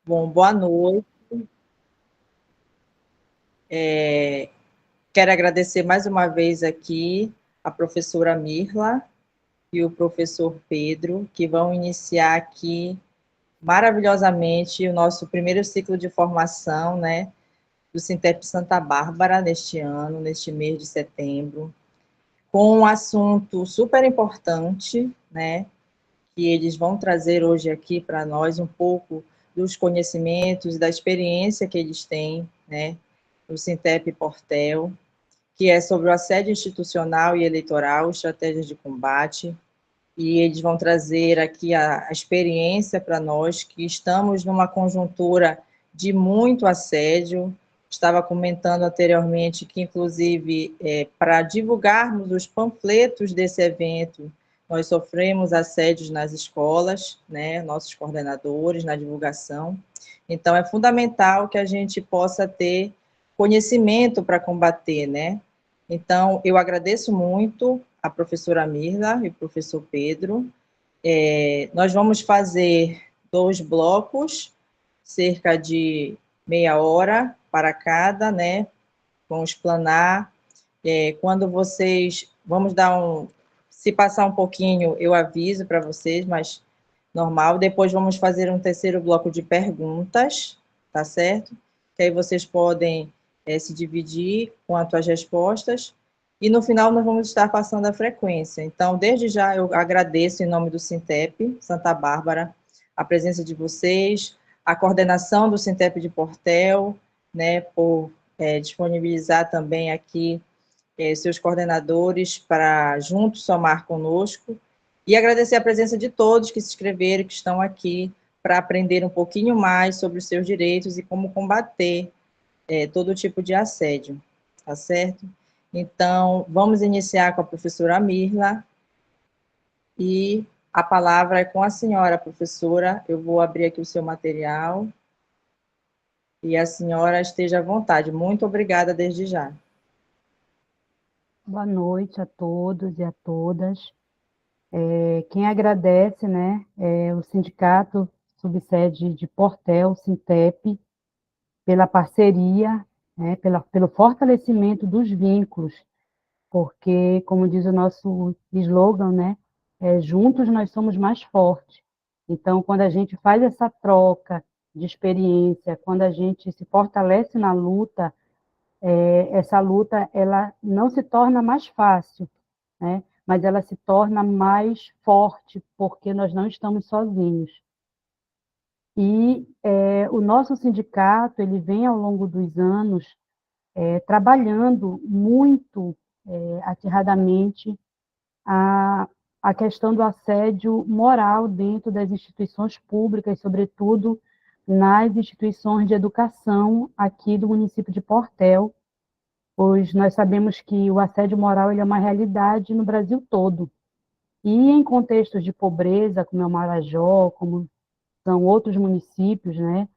Bom, boa noite. Quero agradecer mais uma vez aqui a professora Mirla e o professor Pedro, que vão iniciar aqui maravilhosamente o nosso primeiro ciclo de formação, né, do Sintep Santa Bárbara neste ano, neste mês de setembro, com um assunto super importante, né, que eles vão trazer hoje aqui para nós um pouco dos conhecimentos, da experiência que eles têm, né, no Sintep Portel, que é sobre o assédio institucional e eleitoral, estratégias de combate, e eles vão trazer aqui a experiência para nós, que estamos numa conjuntura de muito assédio. Estava comentando anteriormente que, inclusive, para divulgarmos os panfletos desse evento, nós sofremos assédios nas escolas, né, nossos coordenadores, na divulgação. Então, é fundamental que a gente possa ter conhecimento para combater, né? Então, eu agradeço muito a professora Mirla e o professor Pedro. Nós vamos fazer 2 blocos, cerca de meia hora para cada, né? Vamos explanar. Quando vocês... Vamos dar um... Se passar um pouquinho, eu aviso para vocês, mas normal. Depois vamos fazer um terceiro bloco de perguntas, tá certo? Que aí vocês podem se dividir quanto às respostas. E no final nós vamos estar passando a frequência. Então, desde já eu agradeço em nome do Sintep Santa Bárbara a presença de vocês, a coordenação do Sintep de Portel, né, por disponibilizar também aqui seus coordenadores para juntos somar conosco, e agradecer a presença de todos que se inscreveram, que estão aqui para aprender um pouquinho mais sobre os seus direitos e como combater todo tipo de assédio, tá certo? Então, vamos iniciar com a professora Mirla, e a palavra é com a senhora, professora. Eu vou abrir aqui o seu material, e a senhora esteja à vontade. Muito obrigada desde já. Boa noite a todos e a todas. Quem agradece, né, é o Sindicato Subsede de Portel, Sintep, pela parceria, né, pelo fortalecimento dos vínculos, porque, como diz o nosso slogan, né, juntos nós somos mais fortes. Então, quando a gente faz essa troca de experiência, quando a gente se fortalece na luta, essa luta ela não se torna mais fácil, né? Mas ela se torna mais forte, porque nós não estamos sozinhos. E o nosso sindicato, ele vem ao longo dos anos trabalhando muito acirradamente a, a questão do assédio moral dentro das instituições públicas, sobretudo nas instituições de educação aqui do município de Portel, pois nós sabemos que o assédio moral ele é uma realidade no Brasil todo. E em contextos de pobreza, como é o Marajó, como são outros municípios, né,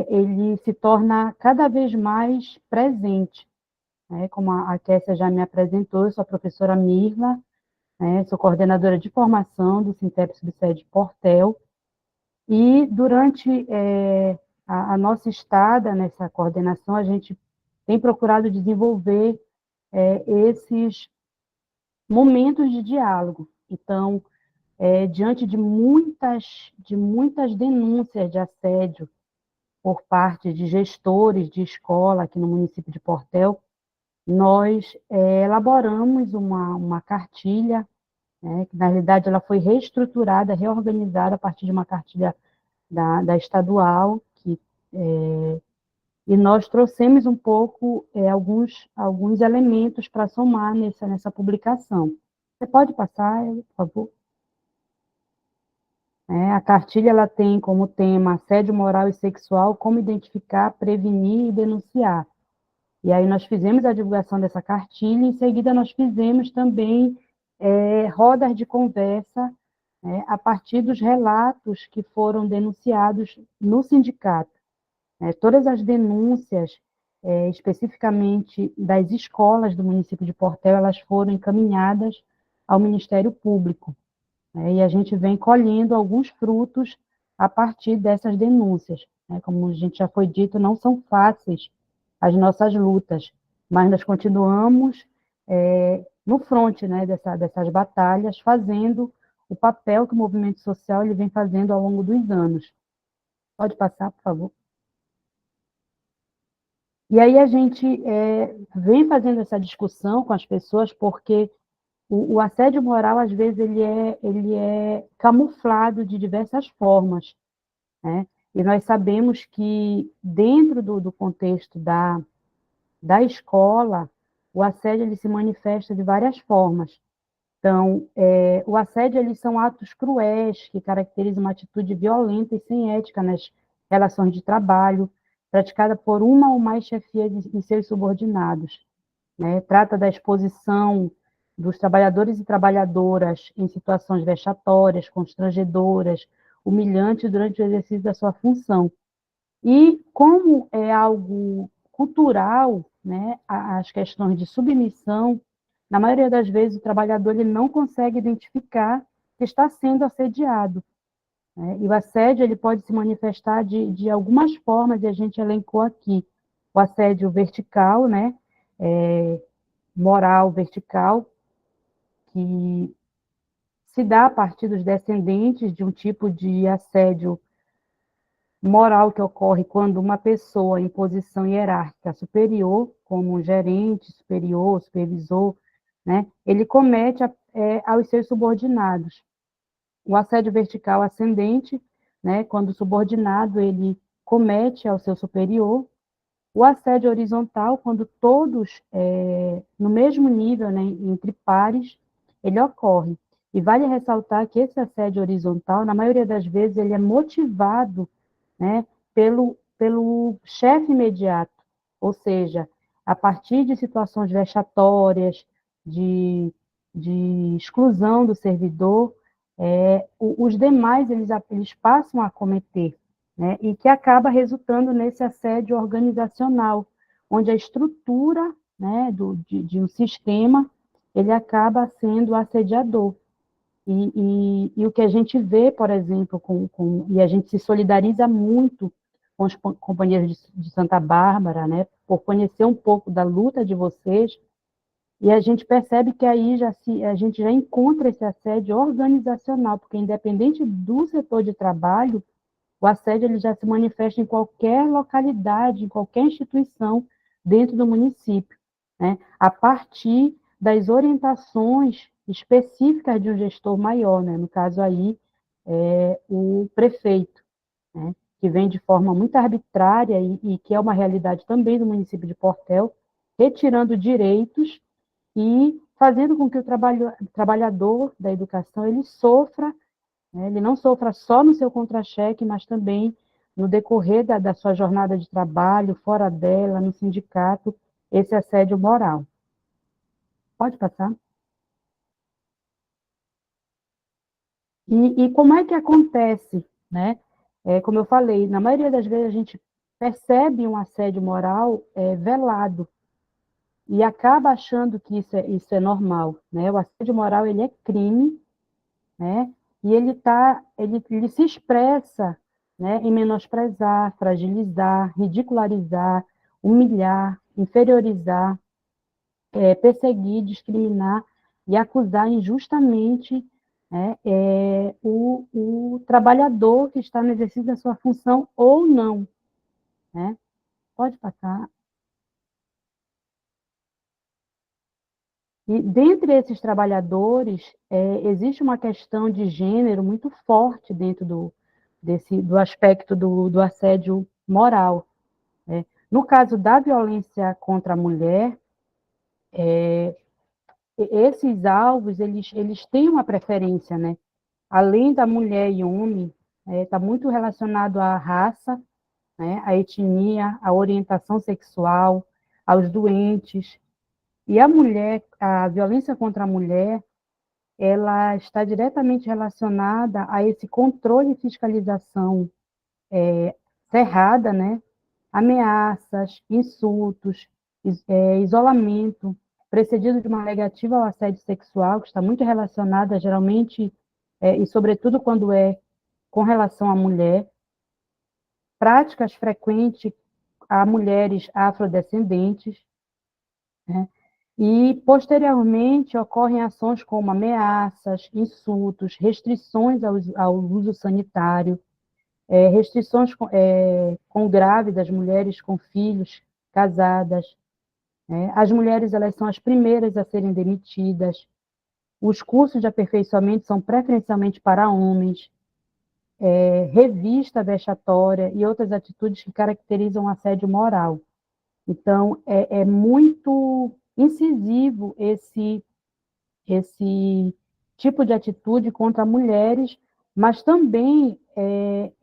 ele se torna cada vez mais presente. Né, como a Kessia já me apresentou, eu sou a professora Mirla, né, sou coordenadora de formação do Sintep Subsede Portel, e durante a nossa estada nessa coordenação, a gente tem procurado desenvolver esses momentos de diálogo. Então, diante de muitas denúncias de assédio por parte de gestores de escola aqui no município de Portel, nós elaboramos uma cartilha, né, que na realidade ela foi reestruturada, reorganizada a partir de uma cartilha da estadual, e nós trouxemos um pouco alguns elementos para somar nessa publicação. Você pode passar, por favor? A cartilha ela tem como tema assédio moral e sexual, como identificar, prevenir e denunciar. E aí nós fizemos a divulgação dessa cartilha, e em seguida nós fizemos também rodas de conversa, né, a partir dos relatos que foram denunciados no sindicato. Todas as denúncias, especificamente das escolas do município de Portel, elas foram encaminhadas ao Ministério Público. E a gente vem colhendo alguns frutos a partir dessas denúncias. né? Como a gente já foi dito, não são fáceis as nossas lutas, mas nós continuamos no fronte, né, dessas batalhas, fazendo o papel que o movimento social ele vem fazendo ao longo dos anos. Pode passar, por favor. E aí a gente vem fazendo essa discussão com as pessoas, porque o assédio moral, às vezes, ele é camuflado de diversas formas, né? E nós sabemos que, dentro do contexto da escola, o assédio ele se manifesta de várias formas. Então, o assédio eles são atos cruéis que caracterizam uma atitude violenta e sem ética nas relações de trabalho, praticada por uma ou mais chefias em seus subordinados, né? Trata da exposição dos trabalhadores e trabalhadoras em situações vexatórias, constrangedoras, humilhantes durante o exercício da sua função. E como é algo cultural, né, as questões de submissão, na maioria das vezes o trabalhador ele não consegue identificar que está sendo assediado, né? E o assédio ele pode se manifestar de algumas formas, e a gente elencou aqui. O assédio vertical, né, moral vertical, que se dá a partir dos descendentes de um tipo de assédio moral que ocorre quando uma pessoa em posição hierárquica superior, como um gerente superior, supervisor, né, ele comete aos seus subordinados. O assédio vertical ascendente, né, quando o subordinado ele comete ao seu superior. O assédio horizontal, quando todos no mesmo nível, né, entre pares, ele ocorre. E vale ressaltar que esse assédio horizontal, na maioria das vezes, ele é motivado, né, pelo chefe imediato, ou seja, a partir de situações vexatórias, de, de exclusão do servidor, os demais eles passam a cometer, né, e que acaba resultando nesse assédio organizacional, onde a estrutura, né, de um sistema ele acaba sendo assediador. E o que a gente vê, por exemplo, e a gente se solidariza muito com os companheiros de Santa Bárbara, né, por conhecer um pouco da luta de vocês, e a gente percebe que aí a gente já encontra esse assédio organizacional, porque independente do setor de trabalho, o assédio ele já se manifesta em qualquer localidade, em qualquer instituição dentro do município, né, a partir das orientações específicas de um gestor maior, né, no caso aí, o prefeito, né, que vem de forma muito arbitrária e que é uma realidade também do município de Portel, retirando direitos e fazendo com que o trabalhador da educação ele sofra, né, ele não sofra só no seu contra-cheque, mas também no decorrer da sua jornada de trabalho, fora dela, no sindicato, esse assédio moral. Pode passar? E como é que acontece, né? Como eu falei, na maioria das vezes a gente percebe um assédio moral velado e acaba achando que isso é normal, né? O assédio moral ele é crime, né? E ele se expressa, né, em menosprezar, fragilizar, ridicularizar, humilhar, inferiorizar, perseguir, discriminar e acusar injustamente, né, o trabalhador que está no exercício da sua função ou não, né? Pode passar. E dentre esses trabalhadores, existe uma questão de gênero muito forte dentro do aspecto do assédio moral, né? No caso da violência contra a mulher, esses alvos, eles têm uma preferência, né? Além da mulher e homem, está muito relacionado à raça, né? À etnia, à orientação sexual, aos doentes. E a violência contra a mulher, ela está diretamente relacionada a esse controle e fiscalização cerrada, né? Ameaças, insultos, isolamento, precedido de uma negativa ao assédio sexual, que está muito relacionada, geralmente, e sobretudo quando é com relação à mulher, práticas frequentes a mulheres afrodescendentes, né? E, posteriormente, ocorrem ações como ameaças, insultos, restrições ao uso sanitário, restrições com grávidas, mulheres com filhos, casadas, né? As mulheres, elas são as primeiras a serem demitidas. Os cursos de aperfeiçoamento são preferencialmente para homens. Revista vexatória e outras atitudes que caracterizam o assédio moral. Então, é muito incisivo esse tipo de atitude contra mulheres, mas também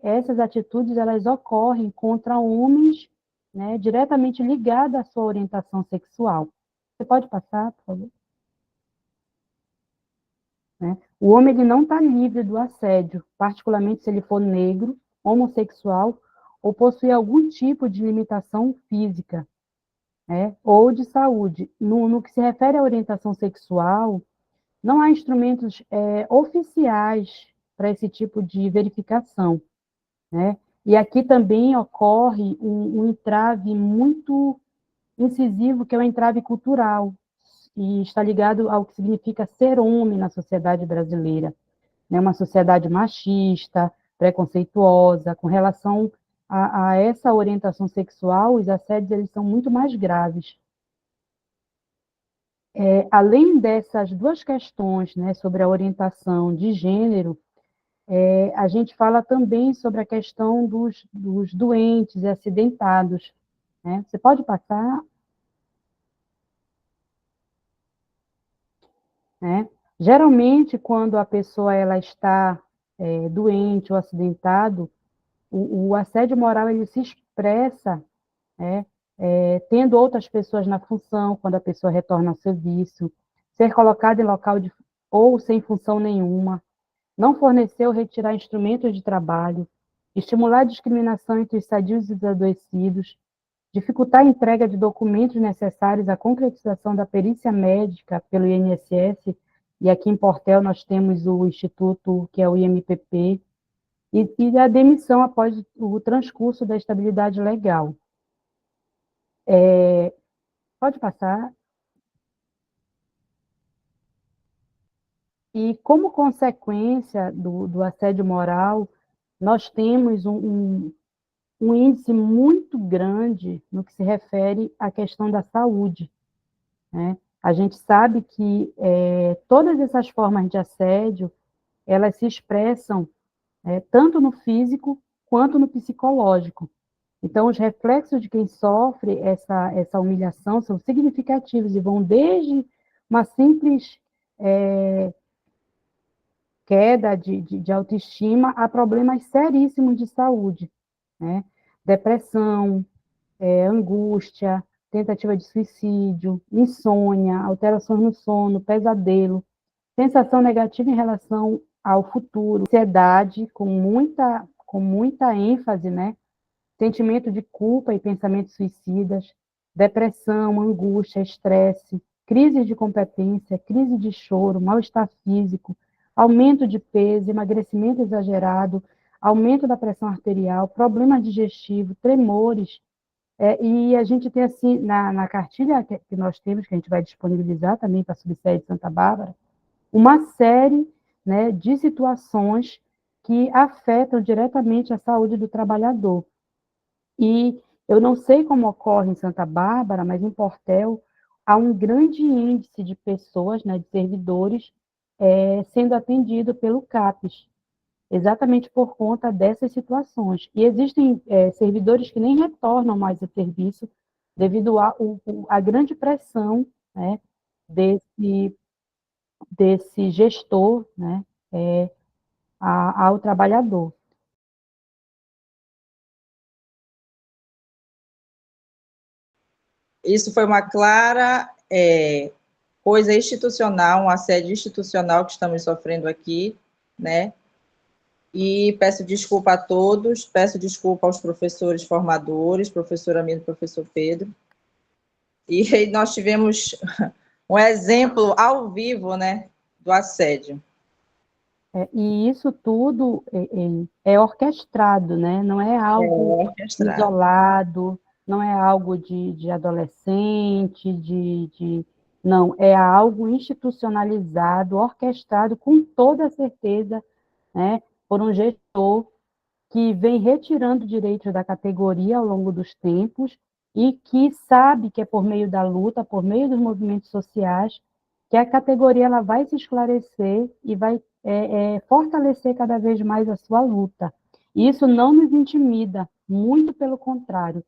essas atitudes elas ocorrem contra homens, né, diretamente ligados à sua orientação sexual. Você pode passar, por favor? Né? O homem ele não está livre do assédio, particularmente se ele for negro, homossexual ou possuir algum tipo de limitação física, né, ou de saúde. No que se refere à orientação sexual, não há instrumentos oficiais para esse tipo de verificação, né? E aqui também ocorre um entrave muito incisivo, que é o entrave cultural, e está ligado ao que significa ser homem na sociedade brasileira, né? Uma sociedade machista, preconceituosa, com relação a essa orientação sexual, os assédios eles são muito mais graves. Além dessas duas questões, né, sobre a orientação de gênero, a gente fala também sobre a questão dos doentes e acidentados, né? Você pode passar? Né? Geralmente, quando a pessoa ela está doente ou acidentado, o assédio moral ele se expressa, né, tendo outras pessoas na função, quando a pessoa retorna ao serviço, ser colocada em local ou sem função nenhuma, não fornecer ou retirar instrumentos de trabalho, estimular a discriminação entre os sadios e os adoecidos, dificultar a entrega de documentos necessários à concretização da perícia médica pelo INSS, e aqui em Portel nós temos o instituto, que é o IMPP, e a demissão após o transcurso da estabilidade legal. Pode passar. E, como consequência do assédio moral, nós temos um índice muito grande no que se refere à questão da saúde, né? A gente sabe que todas essas formas de assédio, elas se expressam tanto no físico quanto no psicológico. Então, os reflexos de quem sofre essa humilhação são significativos e vão desde uma simples queda de autoestima a problemas seríssimos de saúde, né? Depressão, angústia, tentativa de suicídio, insônia, alterações no sono, pesadelo, sensação negativa em relação ao futuro, ansiedade com muita ênfase, né? Sentimento de culpa e pensamentos suicidas, depressão, angústia, estresse, crise de competência, crise de choro, mal-estar físico, aumento de peso, emagrecimento exagerado, aumento da pressão arterial, problema digestivo, tremores. E a gente tem, assim, na cartilha que nós temos, que a gente vai disponibilizar também para a subsede de Santa Bárbara, uma série, né, de situações que afetam diretamente a saúde do trabalhador. E eu não sei como ocorre em Santa Bárbara, mas em Portel há um grande índice de pessoas, né, de servidores, sendo atendido pelo CAPES, exatamente por conta dessas situações. E existem servidores que nem retornam mais ao serviço devido à grande pressão, né, desse gestor, né, ao trabalhador. Isso foi uma clara coisa institucional, um assédio institucional que estamos sofrendo aqui, né? E peço desculpa a todos, peço desculpa aos professores formadores, professor Amino e professor Pedro. E nós tivemos um exemplo ao vivo, né, do assédio. E isso tudo é orquestrado, né? Não é algo Orquestrado. isolado, não é algo de adolescente, não, é algo institucionalizado, orquestrado com toda certeza, né, por um gestor que vem retirando direitos da categoria ao longo dos tempos e que sabe que é por meio da luta, por meio dos movimentos sociais, que a categoria ela vai se esclarecer e vai fortalecer cada vez mais a sua luta. E isso não nos intimida, muito pelo contrário,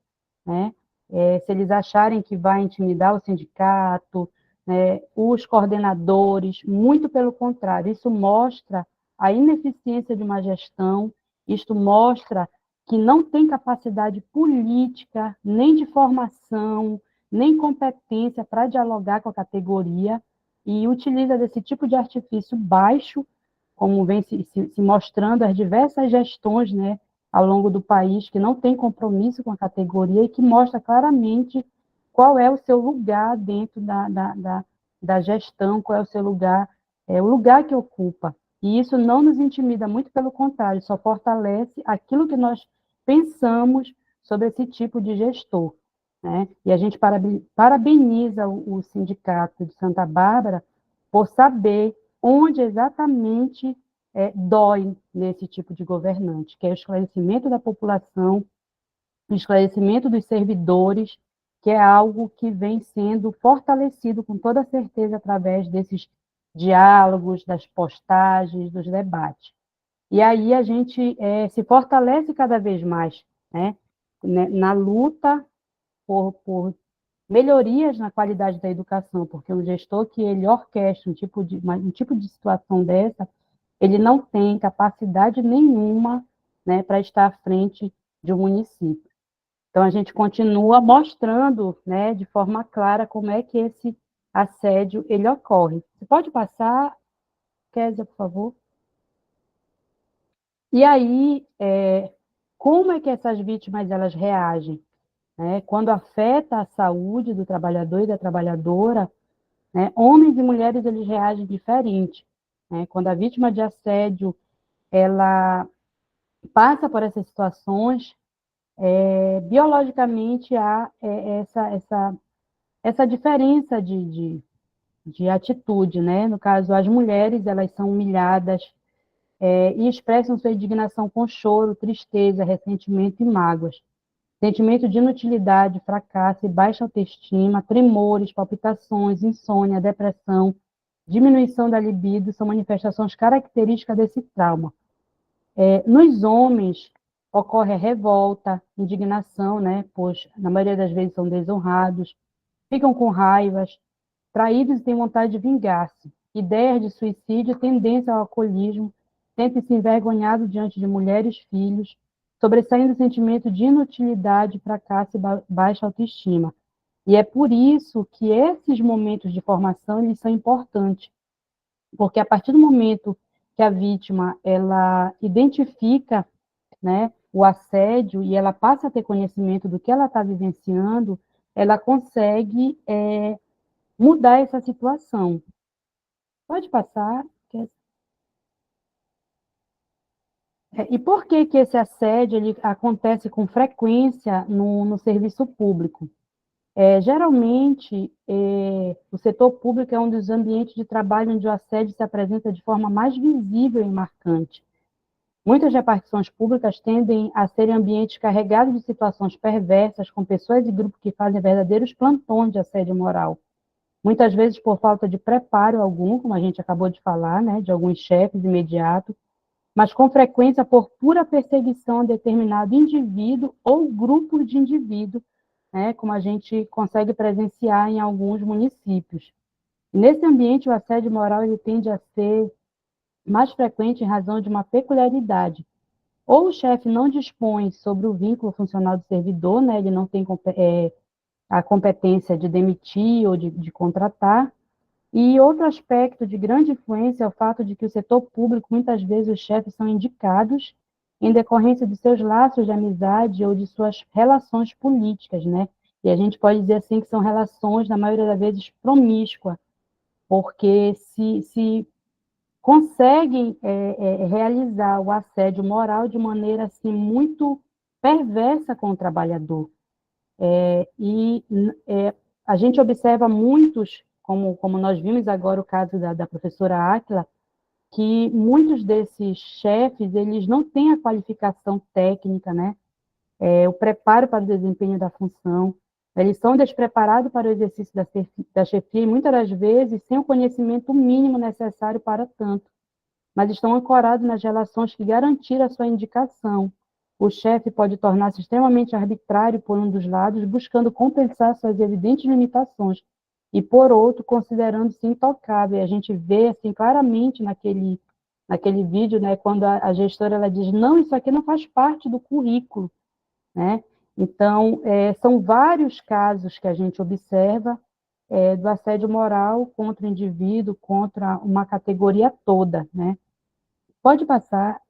né? Se eles acharem que vai intimidar o sindicato, né, os coordenadores, muito pelo contrário, isso mostra a ineficiência de uma gestão, isto mostra que não tem capacidade política, nem de formação, nem competência para dialogar com a categoria e utiliza desse tipo de artifício baixo, como vem se mostrando as diversas gestões, né, ao longo do país, que não tem compromisso com a categoria e que mostra claramente qual é o seu lugar dentro da gestão, qual é o seu lugar, o lugar que ocupa. E isso não nos intimida, muito pelo contrário, só fortalece aquilo que nós pensamos sobre esse tipo de gestor. Né? E a gente parabeniza o Sindicato de Santa Bárbara por saber onde exatamente dói nesse tipo de governante, que é o esclarecimento da população, o esclarecimento dos servidores, que é algo que vem sendo fortalecido com toda certeza através desses diálogos, das postagens, dos debates. E aí a gente se fortalece cada vez mais, né, na luta por melhorias na qualidade da educação, porque um gestor que ele orquestra um tipo de situação dessa, ele não tem capacidade nenhuma, né, para estar à frente de um município. Então, a gente continua mostrando, né, de forma clara como é que esse assédio ele ocorre. Você pode passar, Kézia, por favor? E aí, como é que essas vítimas elas reagem? Né? Quando afeta a saúde do trabalhador e da trabalhadora, né, homens e mulheres eles reagem diferente. Né? Quando a vítima de assédio ela passa por essas situações, biologicamente há essa diferença de atitude, né? No caso, as mulheres elas são humilhadas e expressam sua indignação com choro, tristeza, ressentimento e mágoas. Sentimento de inutilidade, fracasso e baixa autoestima, tremores, palpitações, insônia, depressão, diminuição da libido são manifestações características desse trauma. Nos homens, ocorre a revolta, indignação, né? Pois, na maioria das vezes, são desonrados, ficam com raivas, traídos e têm vontade de vingar-se, ideias de suicídio, tendência ao alcoolismo, sentem-se envergonhados diante de mulheres e filhos, sobressaindo o sentimento de inutilidade, fracasso e baixa autoestima. E é por isso que esses momentos de formação eles são importantes, porque a partir do momento que a vítima ela identifica, né, o assédio e ela passa a ter conhecimento do que ela está vivenciando, ela consegue mudar essa situação. Pode passar. E por que que esse assédio ele acontece com frequência no serviço público? Geralmente, o setor público é um dos ambientes de trabalho onde o assédio se apresenta de forma mais visível e marcante. Muitas repartições públicas tendem a serem ambientes carregados de situações perversas, com pessoas e grupos que fazem verdadeiros plantões de assédio moral. Muitas vezes por falta de preparo algum, como a gente acabou de falar, né, de alguns chefes imediatos, mas com frequência por pura perseguição a determinado indivíduo ou grupo de indivíduos, né, como a gente consegue presenciar em alguns municípios. Nesse ambiente, o assédio moral ele tende a ser mais frequente em razão de uma peculiaridade. Ou o chefe não dispõe sobre o vínculo funcional do servidor, né, ele não tem a competência de demitir ou de contratar. E outro aspecto de grande influência é o fato de que o setor público, muitas vezes, os chefes são indicados em decorrência de seus laços de amizade ou de suas relações políticas, né? E a gente pode dizer assim que são relações, na maioria das vezes, promíscuas, porque se conseguem realizar o assédio moral de maneira assim, muito perversa com o trabalhador. A gente observa muitos, como nós vimos agora o caso da professora Áquila, que muitos desses chefes, eles não têm a qualificação técnica, né? O preparo para o desempenho da função, eles são despreparados para o exercício da chefia, e muitas das vezes sem o conhecimento mínimo necessário para tanto, mas estão ancorados nas relações que garantiram a sua indicação. O chefe pode tornar-se extremamente arbitrário por um dos lados, buscando compensar suas evidentes limitações, e por outro, considerando-se intocável. E a gente vê assim claramente naquele vídeo, né, quando a gestora ela diz, não, isso aqui não faz parte do currículo, né? Então, são vários casos que a gente observa do assédio moral contra o indivíduo, contra uma categoria toda, né? Pode passar.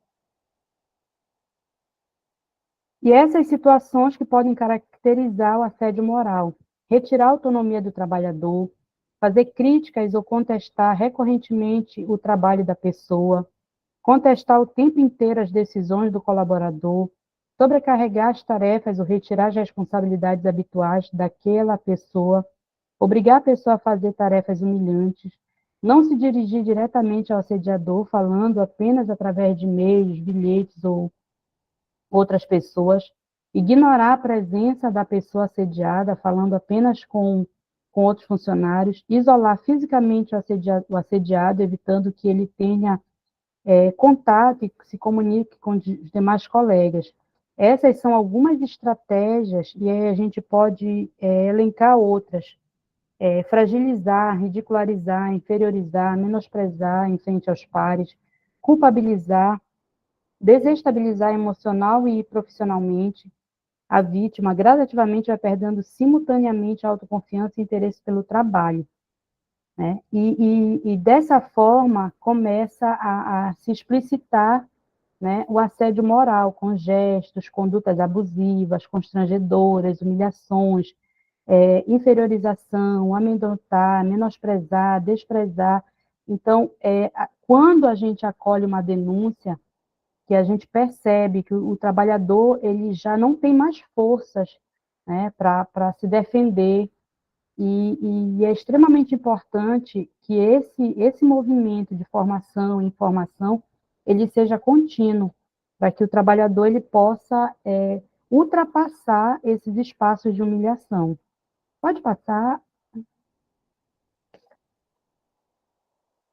E essas situações que podem caracterizar o assédio moral: retirar a autonomia do trabalhador, fazer críticas ou contestar recorrentemente o trabalho da pessoa, contestar o tempo inteiro as decisões do colaborador, sobrecarregar as tarefas ou retirar as responsabilidades habituais daquela pessoa, obrigar a pessoa a fazer tarefas humilhantes, não se dirigir diretamente ao assediador, falando apenas através de e-mails, bilhetes ou outras pessoas, ignorar a presença da pessoa assediada, falando apenas com outros funcionários, isolar fisicamente o assediado, evitando que ele tenha contato e se comunique com os demais colegas. Essas são algumas estratégias, e aí a gente pode elencar outras. Fragilizar, ridicularizar, inferiorizar, menosprezar em frente aos pares, culpabilizar, desestabilizar emocional e profissionalmente. A vítima gradativamente vai perdendo simultaneamente a autoconfiança e interesse pelo trabalho, né? E dessa forma começa a se explicitar, né, o assédio moral, com gestos, condutas abusivas, constrangedoras, humilhações, inferiorização, amedrontar, menosprezar, desprezar. Então, quando a gente acolhe uma denúncia, que a gente percebe que o trabalhador ele já não tem mais forças, né, para se defender, e é extremamente importante que esse movimento de formação e informação ele seja contínuo, para que o trabalhador ele possa ultrapassar esses espaços de humilhação. Pode passar,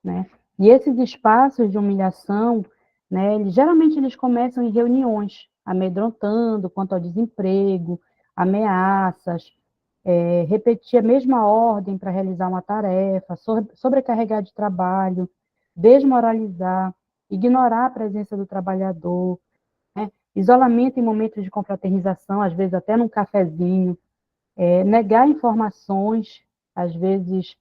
né? E esses espaços de humilhação, né, geralmente eles começam em reuniões, amedrontando quanto ao desemprego, ameaças, repetir a mesma ordem para realizar uma tarefa, sobrecarregar de trabalho, desmoralizar, ignorar a presença do trabalhador, né, isolamento em momentos de confraternização, às vezes até num cafezinho, negar informações, às vezes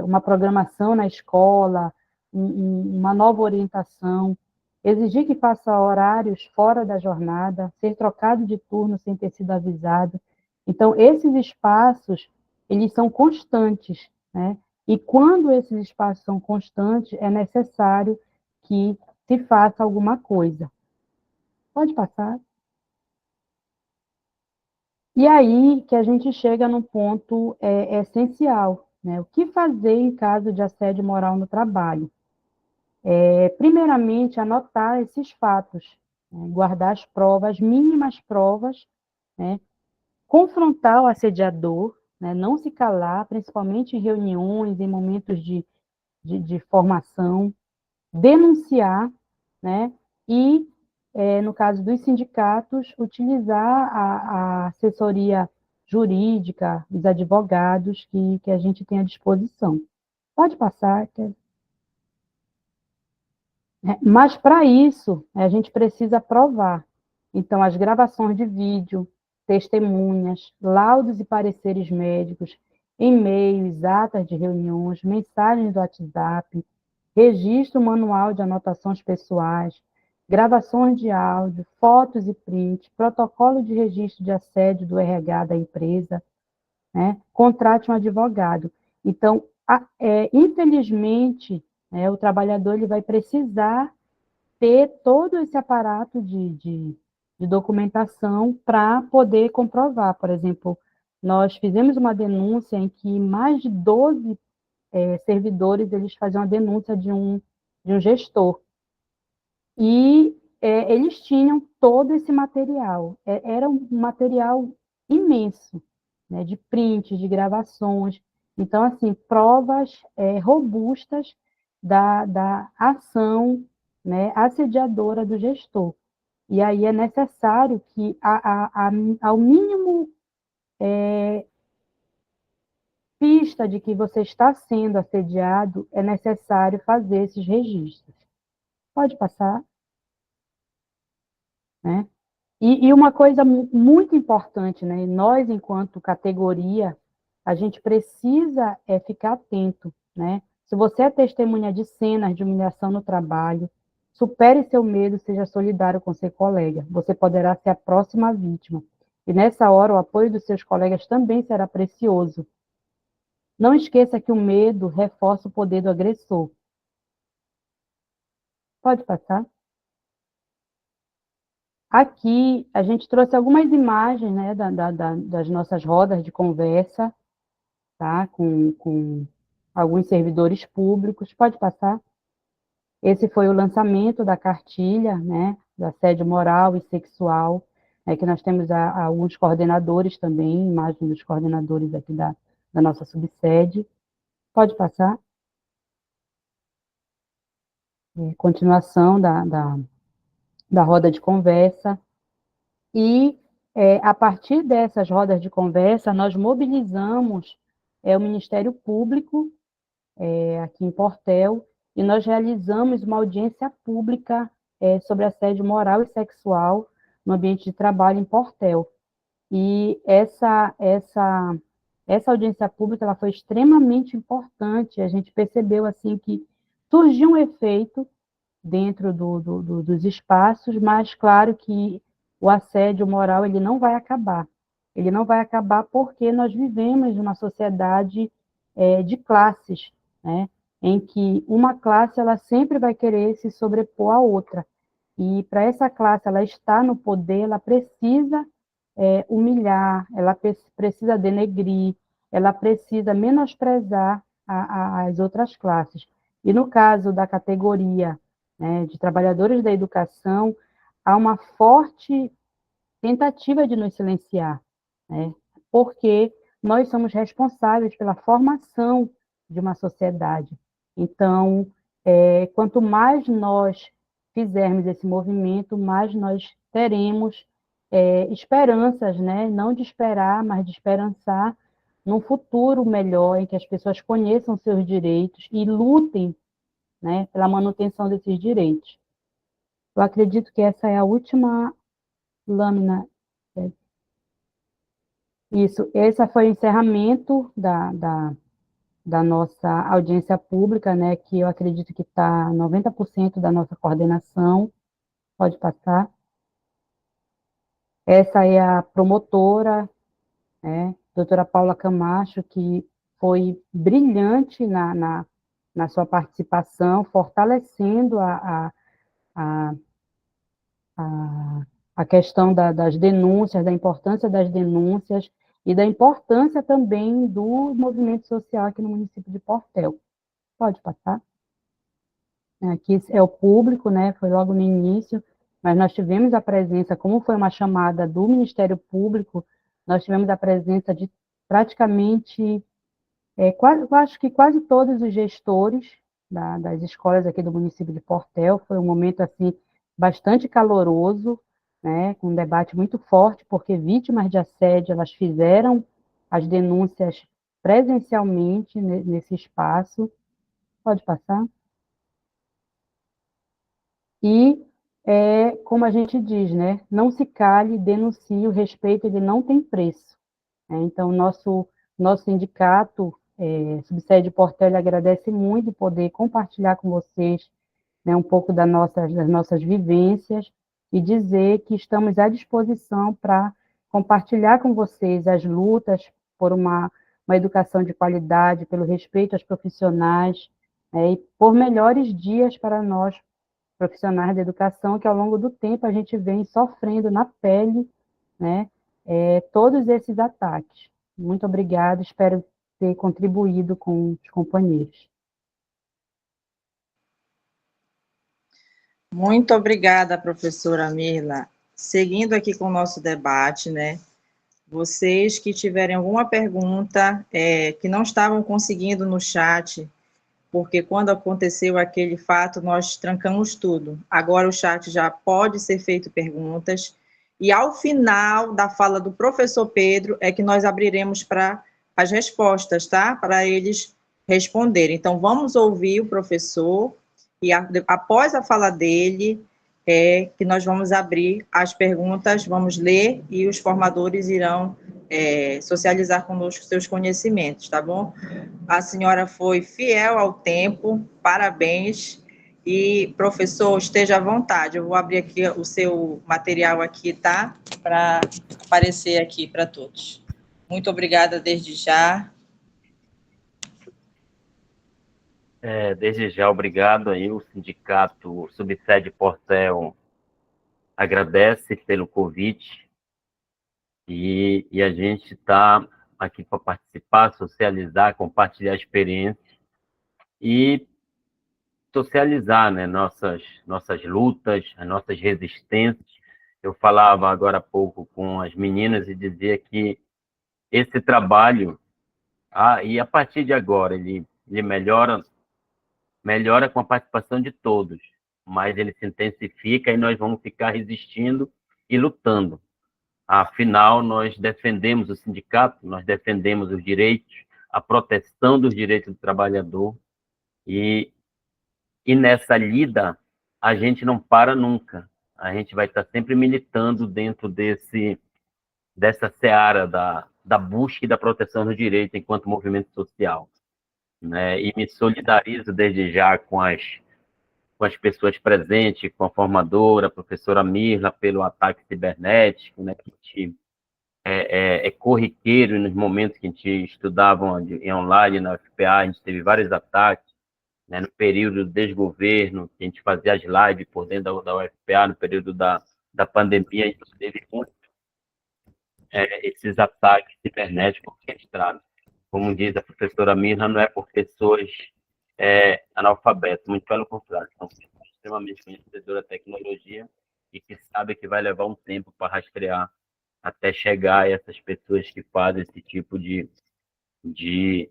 uma programação na escola, uma nova orientação, exigir que faça horários fora da jornada, ser trocado de turno sem ter sido avisado. Então, esses espaços, eles são constantes, né? E quando esses espaços são constantes, é necessário que se faça alguma coisa. Pode passar. E aí que a gente chega num ponto essencial, né? O que fazer em caso de assédio moral no trabalho? Primeiramente, anotar esses fatos, né? Guardar as provas, as mínimas provas, né? Confrontar o assediador, né? Não se calar, principalmente em reuniões, em momentos de formação, denunciar, né? E, no caso dos sindicatos, utilizar a assessoria jurídica, os advogados que a gente tem à disposição. Pode passar. Mas, para isso, a gente precisa provar. Então, as gravações de vídeo, testemunhas, laudos e pareceres médicos, e-mails, atas de reuniões, mensagens do WhatsApp, registro manual de anotações pessoais, gravações de áudio, fotos e print, protocolo de registro de assédio do RH da empresa, né? Contrate um advogado. Então, infelizmente, né? O trabalhador ele vai precisar ter todo esse aparato de documentação para poder comprovar. Por exemplo, nós fizemos uma denúncia em que mais de 12 servidores eles faziam a denúncia de um gestor. E eles tinham todo esse material. Era um material imenso, né, de prints, de gravações. Então, assim, provas robustas da ação, né, assediadora do gestor. E aí é necessário que, ao mínimo pista de que você está sendo assediado, é necessário fazer esses registros. Pode passar, né? E uma coisa muito importante, né? Nós, enquanto categoria, a gente precisa ficar atento, né? Se você é testemunha de cenas de humilhação no trabalho, supere seu medo, seja solidário com seu colega. Você poderá ser a próxima vítima. E nessa hora, o apoio dos seus colegas também será precioso. Não esqueça que o medo reforça o poder do agressor. Pode passar? Aqui, a gente trouxe algumas imagens, né, das nossas rodas de conversa, tá? Com alguns servidores públicos. Pode passar? Esse foi o lançamento da cartilha, né, do assédio moral e sexual, que nós temos alguns coordenadores também, imagem dos coordenadores aqui da nossa subsede. Pode passar? Continuação da roda de conversa. E, a partir dessas rodas de conversa, nós mobilizamos o Ministério Público, aqui em Portel, e nós realizamos uma audiência pública sobre assédio moral e sexual no ambiente de trabalho em Portel. E essa audiência pública ela foi extremamente importante. A gente percebeu assim que surgiu um efeito dentro dos espaços, mas claro que o assédio moral ele não vai acabar. Ele não vai acabar porque nós vivemos numa sociedade de classes, né? Em que uma classe ela sempre vai querer se sobrepor à outra. E para essa classe ela estar no poder, ela precisa humilhar, ela precisa denegrir, ela precisa menosprezar as outras classes. E no caso da categoria, né, de trabalhadores da educação, há uma forte tentativa de nos silenciar, né, porque nós somos responsáveis pela formação de uma sociedade. Então, quanto mais nós fizermos esse movimento, mais nós teremos esperanças, né? Não de esperar, mas de esperançar num futuro melhor, em que as pessoas conheçam seus direitos e lutem, né, pela manutenção desses direitos. Eu acredito que essa é a última lâmina. Isso, esse foi o encerramento da nossa audiência pública, né, que eu acredito que está 90% da nossa coordenação. Pode passar. Essa é a promotora, né, doutora Paula Camacho, que foi brilhante na sua participação, fortalecendo a, a questão das denúncias, da importância das denúncias e da importância também do movimento social aqui no município de Portel. Pode passar? Aqui é o público, né? Foi logo no início, mas nós tivemos a presença, como foi uma chamada do Ministério Público, nós tivemos a presença de praticamente, eu acho que quase todos os gestores das escolas aqui do município de Portel. Foi um momento, assim, bastante caloroso, né, com um debate muito forte, porque vítimas de assédio, elas fizeram as denúncias presencialmente nesse espaço. Pode passar? E, como a gente diz, né, não se cale, denuncie, o respeito ele não tem preço. Então, nosso sindicato, Subsede Portel, ele agradece muito poder compartilhar com vocês, né, um pouco das nossas vivências e dizer que estamos à disposição para compartilhar com vocês as lutas por uma educação de qualidade, pelo respeito aos profissionais, né, e por melhores dias para nós, profissionais da educação, que ao longo do tempo a gente vem sofrendo na pele, né, todos esses ataques. Muito obrigada, espero ter contribuído com os companheiros. Muito obrigada, professora Mirla. Seguindo aqui com o nosso debate, né? Vocês que tiverem alguma pergunta que não estavam conseguindo no chat, porque quando aconteceu aquele fato, nós trancamos tudo. Agora o chat já pode ser feito perguntas, e ao final da fala do professor Pedro é que nós abriremos para as respostas, tá? Para eles responderem. Então, vamos ouvir o professor, e após a fala dele, que nós vamos abrir as perguntas, vamos ler, e os formadores irão socializar conosco seus conhecimentos, tá bom? A senhora foi fiel ao tempo, parabéns. E, professor, esteja à vontade. Eu vou abrir aqui o seu material aqui, tá? Para aparecer aqui para todos. Muito obrigada desde já. Desde já, obrigado aí. O sindicato Subsede Portel agradece pelo convite e a gente está aqui para participar, socializar, compartilhar experiências e socializar, né, nossas lutas, as nossas resistências. Eu falava agora há pouco com as meninas e dizia que esse trabalho, e a partir de agora, ele melhora com a participação de todos, mas ele se intensifica e nós vamos ficar resistindo e lutando. Afinal, nós defendemos o sindicato, nós defendemos os direitos, a proteção dos direitos do trabalhador, e nessa lida a gente não para nunca. A gente vai estar sempre militando dentro dessa seara da busca e da proteção do direito enquanto movimento social, né? E me solidarizo desde já com as pessoas presentes, com a formadora, a professora Mirla, pelo ataque cibernético, né, que é corriqueiro nos momentos que a gente estudava em online na UFPA, a gente teve vários ataques, né, no período do desgoverno, que a gente fazia as lives por dentro da UFPA, no período da pandemia, a gente teve muito esses ataques cibernéticos orquestrados. Como diz a professora Mirna, não é por pessoas analfabetas, muito pelo contrário, são pessoas extremamente conhecedoras da tecnologia e que sabem que vai levar um tempo para rastrear até chegar a essas pessoas que fazem esse tipo de, de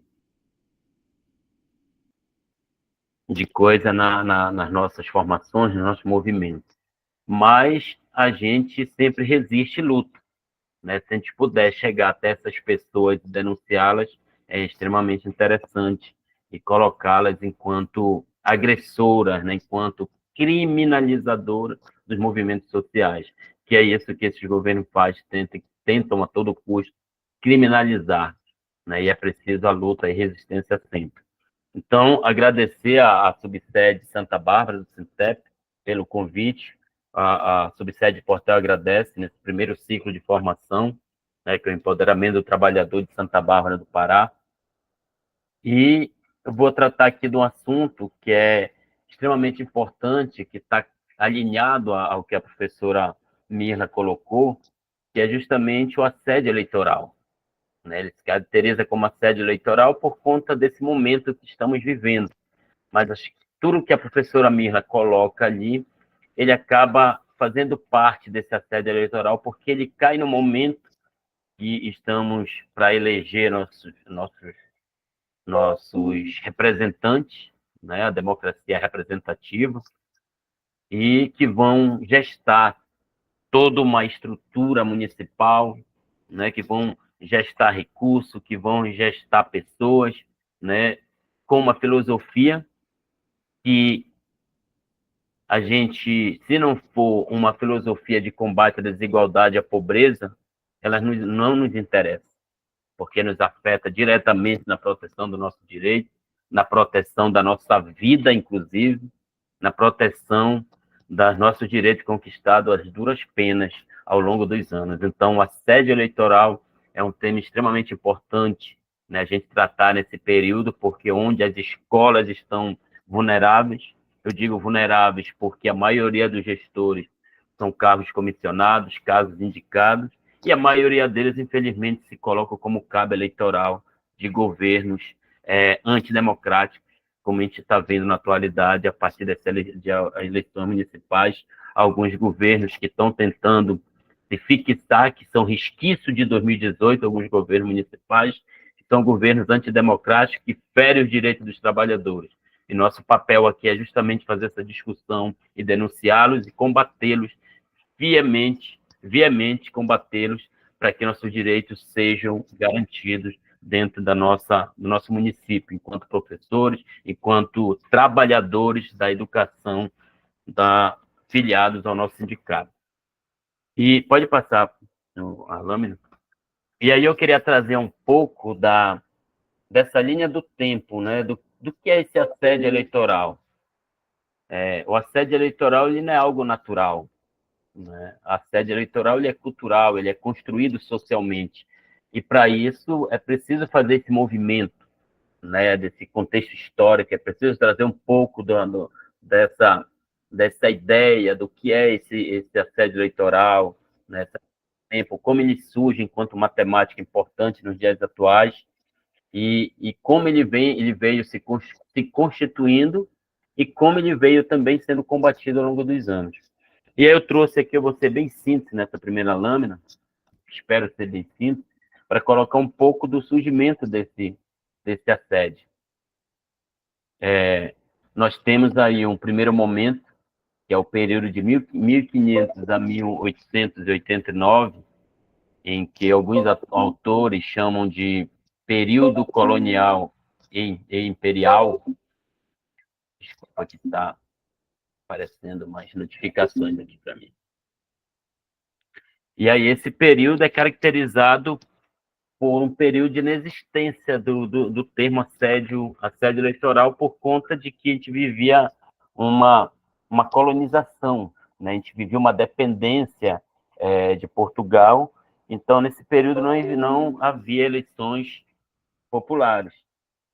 coisa nas nossas formações, nos nossos movimentos. Mas a gente sempre resiste e luta, né? Se a gente puder chegar até essas pessoas e denunciá-las, é extremamente interessante, e colocá-las enquanto agressoras, né? Enquanto criminalizadoras dos movimentos sociais, que é isso que esses governos fazem, tentam a todo custo criminalizar, né? E é preciso a luta e resistência sempre. Então, agradecer à subsede Santa Bárbara, do Sintep, pelo convite. A subsede Portel agradece nesse primeiro ciclo de formação, né, que é o empoderamento do trabalhador de Santa Bárbara do Pará. E eu vou tratar aqui de um assunto que é extremamente importante, que está alinhado ao que a professora Mirna colocou, que é justamente o assédio eleitoral, né? Eles caracterizam como assédio eleitoral por conta desse momento que estamos vivendo. Mas acho que tudo que a professora Mirna coloca ali, ele acaba fazendo parte desse assédio eleitoral, porque ele cai no momento que estamos para eleger nossos representantes, né, a democracia representativa, e que vão gestar toda uma estrutura municipal, né, que vão gestar recursos, que vão gestar pessoas, né, com uma filosofia que a gente, se não for uma filosofia de combate à desigualdade e à pobreza, ela não nos interessa, porque nos afeta diretamente na proteção do nosso direito, na proteção da nossa vida, inclusive, na proteção dos nossos direitos conquistados às duras penas ao longo dos anos. Então, o assédio eleitoral é um tema extremamente importante, né, a gente tratar nesse período, porque onde as escolas estão vulneráveis. Eu digo vulneráveis porque a maioria dos gestores são cargos comissionados, cargos indicados, e a maioria deles, infelizmente, se colocam como cabo eleitoral de governos antidemocráticos, como a gente está vendo na atualidade, a partir das eleições municipais, alguns governos que estão tentando se fixar, que são resquícios de 2018, alguns governos municipais, que são governos antidemocráticos que ferem os direitos dos trabalhadores. E nosso papel aqui é justamente fazer essa discussão e denunciá-los e combatê-los viamente combatê-los para que nossos direitos sejam garantidos dentro do nosso município, enquanto professores, enquanto trabalhadores da educação filiados ao nosso sindicato. E pode passar a lâmina. E aí eu queria trazer um pouco dessa linha do tempo, né, do que é esse assédio eleitoral. O assédio eleitoral ele não é algo natural, né? O assédio eleitoral ele é cultural, ele é construído socialmente. E para isso é preciso fazer esse movimento, né, desse contexto histórico, é preciso trazer um pouco dessa ideia do que é esse assédio eleitoral, né, tempo, como ele surge enquanto matemática importante nos dias atuais e como ele veio se constituindo e como ele veio também sendo combatido ao longo dos anos. E aí eu trouxe aqui, eu vou ser bem síntese nessa primeira lâmina, espero ser bem síntese, para colocar um pouco do surgimento desse assédio. Nós temos aí um primeiro momento, que é o período de 1500 a 1889, em que alguns autores chamam de período colonial e imperial. Desculpa que está aparecendo mais notificações aqui para mim. E aí esse período é caracterizado por um período de inexistência do termo assédio eleitoral por conta de que a gente vivia uma colonização, né? A gente vivia uma dependência de Portugal, então nesse período não havia eleições populares.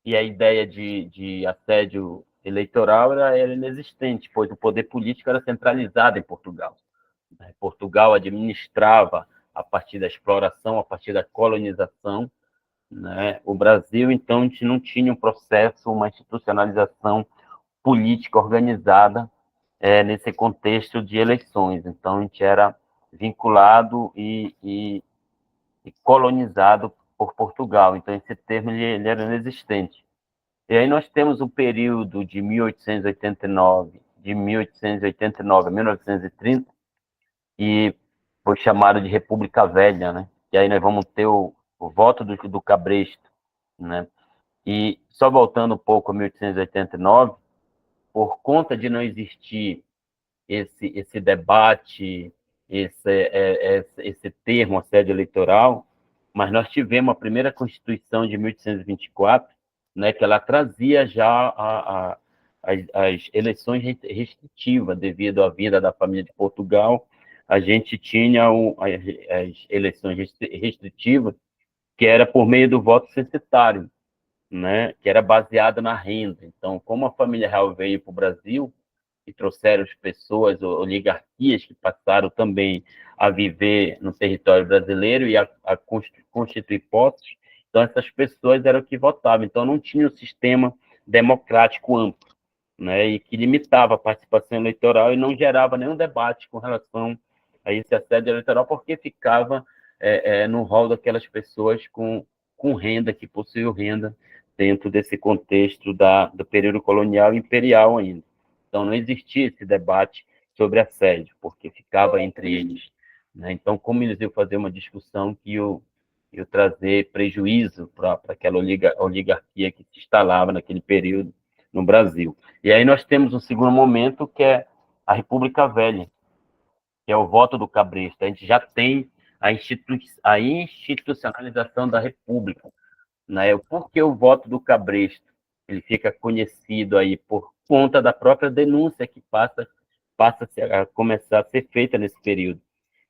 E a ideia de assédio eleitoral era inexistente, pois o poder político era centralizado em Portugal. Portugal administrava a partir da exploração, a partir da colonização, né? O Brasil, então, a gente não tinha um processo, uma institucionalização política organizada nesse contexto de eleições. Então, a gente era vinculado e colonizado por Portugal. Então, esse termo ele era inexistente. E aí nós temos o período de 1889 a 1930, e foi chamado de República Velha, né? E aí nós vamos ter o voto do Cabresto, né? E só voltando um pouco a 1889, por conta de não existir esse debate, esse termo assédio eleitoral, mas nós tivemos a primeira Constituição de 1824, né, que ela trazia já as eleições restritivas devido à vinda da família de Portugal. A gente tinha as eleições restritivas, que era por meio do voto censitário, né, que era baseado na renda. Então, como a família real veio para o Brasil e trouxeram as pessoas, oligarquias que passaram também a viver no território brasileiro e a constituir posses, então essas pessoas eram que votavam. Então, não tinha um sistema democrático amplo, né, e que limitava a participação eleitoral e não gerava nenhum debate com relação a esse assédio eleitoral, porque ficava no rol daquelas pessoas com renda, que possuíam renda dentro desse contexto do período colonial e imperial ainda. Então, não existia esse debate sobre assédio, porque ficava entre eles, né? Então, como eles iam fazer uma discussão que ia trazer prejuízo para aquela oligarquia que se instalava naquele período no Brasil. E aí nós temos um segundo momento, que é a República Velha, que é o voto do Cabresto. A gente já tem a institucionalização da República, né? Por que o voto do Cabresto? Ele fica conhecido aí por conta da própria denúncia que passa a começar a ser feita nesse período.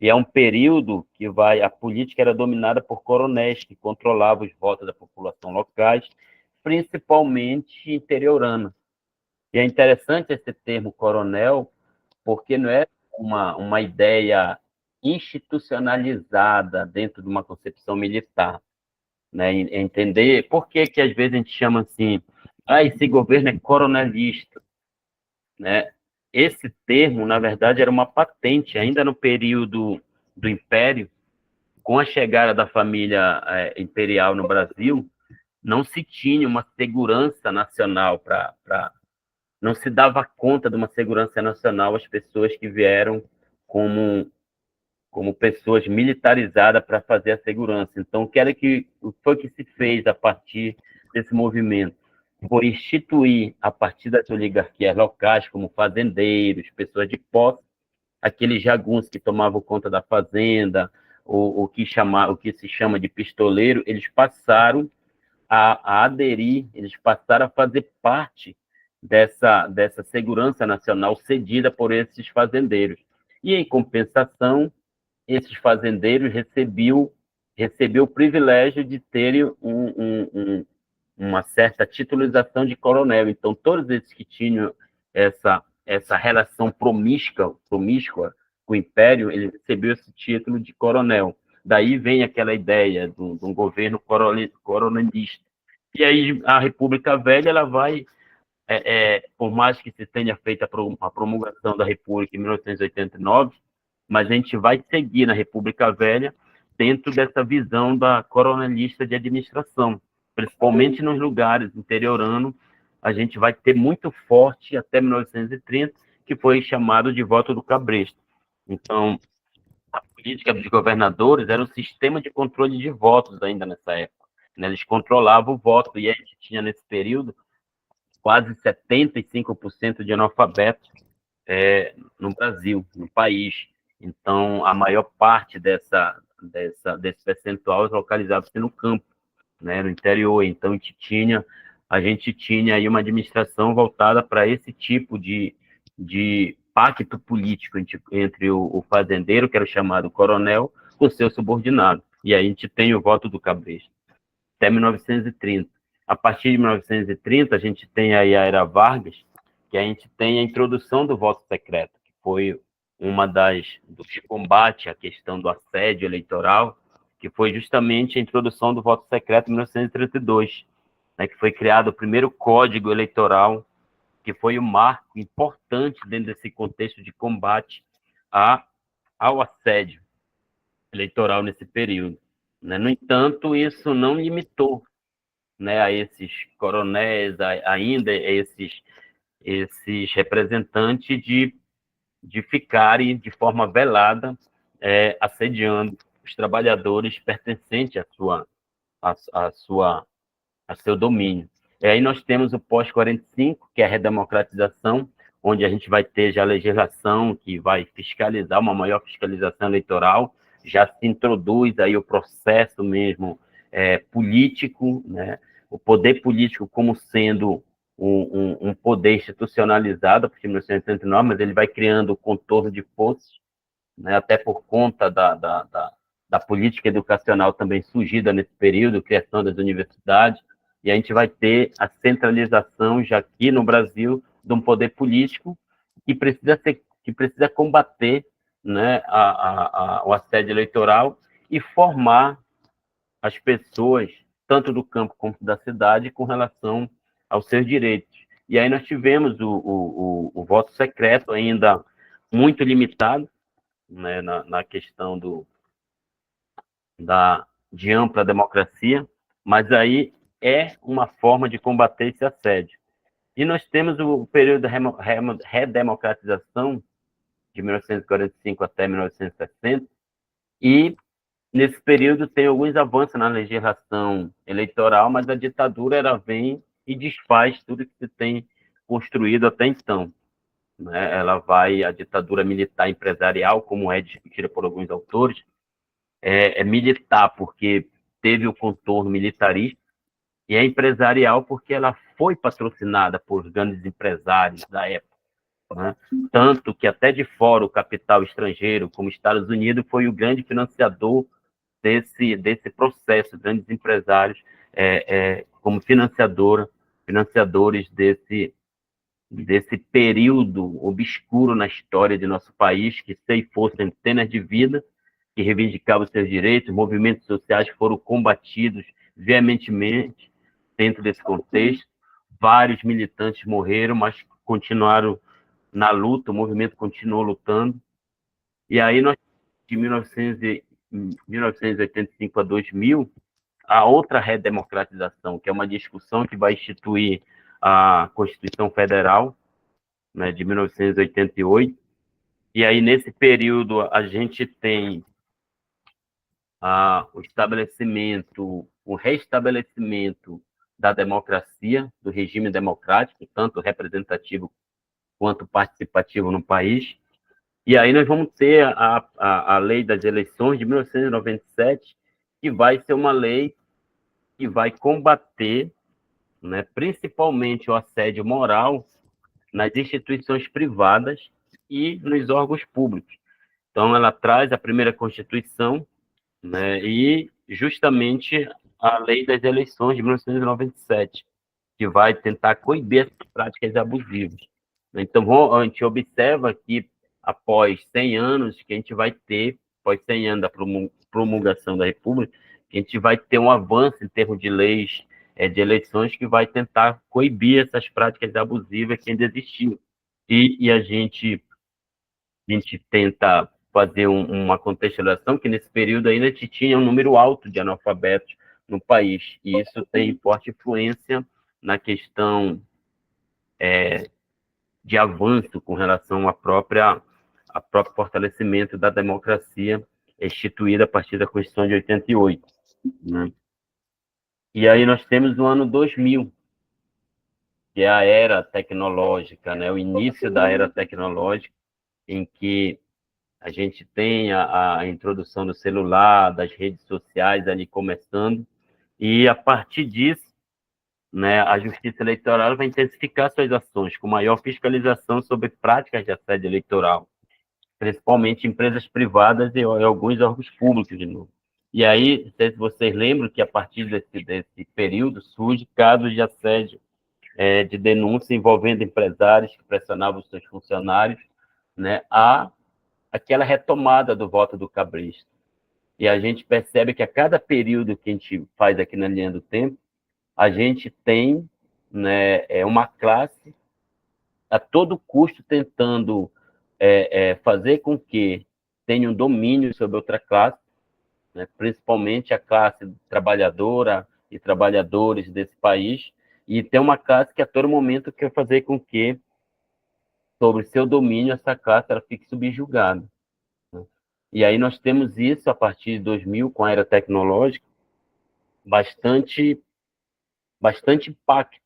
E é um período que a política era dominada por coronéis que controlavam os votos da população locais, principalmente interiorana, E é interessante esse termo coronel, porque não é uma ideia institucionalizada dentro de uma concepção militar, né? Entender por que que às vezes a gente chama assim, esse governo é coronelista, né? Esse termo, na verdade, era uma patente ainda no período do Império, com a chegada da família imperial no Brasil, não se tinha uma segurança nacional não se dava conta de uma segurança nacional às pessoas que vieram como pessoas militarizadas para fazer a segurança. Então, o que foi que se fez a partir desse movimento? Foi instituir, a partir das oligarquias locais, como fazendeiros, pessoas de posse, aqueles jagunços que tomavam conta da fazenda, o que se chama de pistoleiro, eles passaram a aderir, eles passaram a fazer parte dessa segurança nacional cedida por esses fazendeiros. E, em compensação, esses fazendeiros recebeu o privilégio de terem uma certa titulização de coronel. Então, todos esses que tinham essa relação promíscua com o Império, ele recebeu esse título de coronel. Daí vem aquela ideia de um governo coronelista. E aí a República Velha, ela vai, por mais que se tenha feito a promulgação da República em 1989, mas a gente vai seguir na República Velha dentro dessa visão da coronelista de administração, principalmente nos lugares interioranos, a gente vai ter muito forte até 1930, que foi chamado de voto do cabresto. Então, a política dos governadores era um sistema de controle de votos ainda nessa época, né? Eles controlavam o voto, e a gente tinha nesse período quase 75% de analfabetos no Brasil, no país. Então, a maior parte desse percentual é localizado-se no campo, né, no interior. Então, a gente tinha aí uma administração voltada para esse tipo de pacto político entre o fazendeiro, que era o chamado coronel, com seu subordinado. E aí a gente tem o voto do cabresto, até 1930. A partir de 1930, a gente tem aí a Era Vargas, que a gente tem a introdução do voto secreto, que foi uma dos combates à questão do assédio eleitoral, que foi justamente a introdução do voto secreto em 1932, né, que foi criado o primeiro Código Eleitoral, que foi um marco importante dentro desse contexto de combate ao assédio eleitoral nesse período, né? No entanto, isso não limitou, né, a esses coronéis, ainda esses representantes de ficarem de forma velada assediando os trabalhadores pertencentes a seu domínio. E aí nós temos o pós-45, que é a redemocratização, onde a gente vai ter já a legislação que vai fiscalizar, uma maior fiscalização eleitoral, já se introduz aí o processo mesmo político, né? O poder político como sendo um poder institucionalizado, porque em 1989, mas ele vai criando o contorno de postos, né? Até por conta da política educacional também surgida nesse período, criação das universidades, e a gente vai ter a centralização já aqui no Brasil de um poder político que precisa combater, né, o assédio eleitoral e formar as pessoas, tanto do campo como da cidade, com relação aos seus direitos. E aí nós tivemos o voto secreto ainda muito limitado, né, na questão de ampla democracia, mas aí é uma forma de combater esse assédio. E nós temos o período da redemocratização, de 1945 até 1960, e nesse período tem alguns avanços na legislação eleitoral, mas a ditadura ela vem e desfaz tudo que se tem construído até então, né? A ditadura militar empresarial, como é discutida por alguns autores, é militar porque teve o contorno militarista, e é empresarial porque ela foi patrocinada por grandes empresários da época, né? Tanto que até de fora o capital estrangeiro, como Estados Unidos, foi o grande financiador desse processo, grandes empresários como financiadores desse período obscuro na história de nosso país, que ceifou centenas de vidas, que reivindicavam seus direitos, movimentos sociais foram combatidos veementemente dentro desse contexto. Vários militantes morreram, mas continuaram na luta, o movimento continuou lutando. E aí, nós, de 1985 a 2000, a outra redemocratização, que é uma discussão que vai instituir a Constituição Federal, né, de 1988. E aí, nesse período, a gente tem o estabelecimento, o restabelecimento da democracia, do regime democrático, tanto representativo quanto participativo no país. E aí nós vamos ter a lei das eleições de 1997, que vai ser uma lei que vai combater, né, principalmente o assédio moral nas instituições privadas e nos órgãos públicos. Então, ela traz a primeira Constituição, né, e justamente a lei das eleições de 1997, que vai tentar coibir essas práticas abusivas. Então, a gente observa que, após 100 anos, que a gente vai ter, após 100 anos da promulgação da República, que a gente vai ter um avanço em termos de leis de eleições que vai tentar coibir essas práticas abusivas que ainda existiam. E a gente tenta fazer uma contextualização que, nesse período, ainda a gente tinha um número alto de analfabetos no país, e isso tem forte influência na questão de avanço com relação ao próprio fortalecimento da democracia instituída a partir da Constituição de 88. Né? E aí nós temos o ano 2000, que é a era tecnológica, né? O início da era tecnológica, em que a gente tem a introdução do celular, das redes sociais ali começando, e a partir disso, né, a Justiça Eleitoral vai intensificar suas ações com maior fiscalização sobre práticas de assédio eleitoral, principalmente empresas privadas e alguns órgãos públicos, de novo. E aí, não sei se vocês lembram que, a partir desse período, surge casos de assédio, de denúncia envolvendo empresários que pressionavam os seus funcionários, né, a aquela retomada do voto do cabresto. E a gente percebe que, a cada período que a gente faz aqui na linha do tempo, a gente tem, né, uma classe a todo custo tentando fazer com que tenha um domínio sobre outra classe, né, principalmente a classe trabalhadora e trabalhadores desse país, e tem uma classe que a todo momento quer fazer com que, sobre seu domínio, essa classe ela fique subjugada. Né? E aí nós temos isso, a partir de 2000, com a era tecnológica, bastante impacto,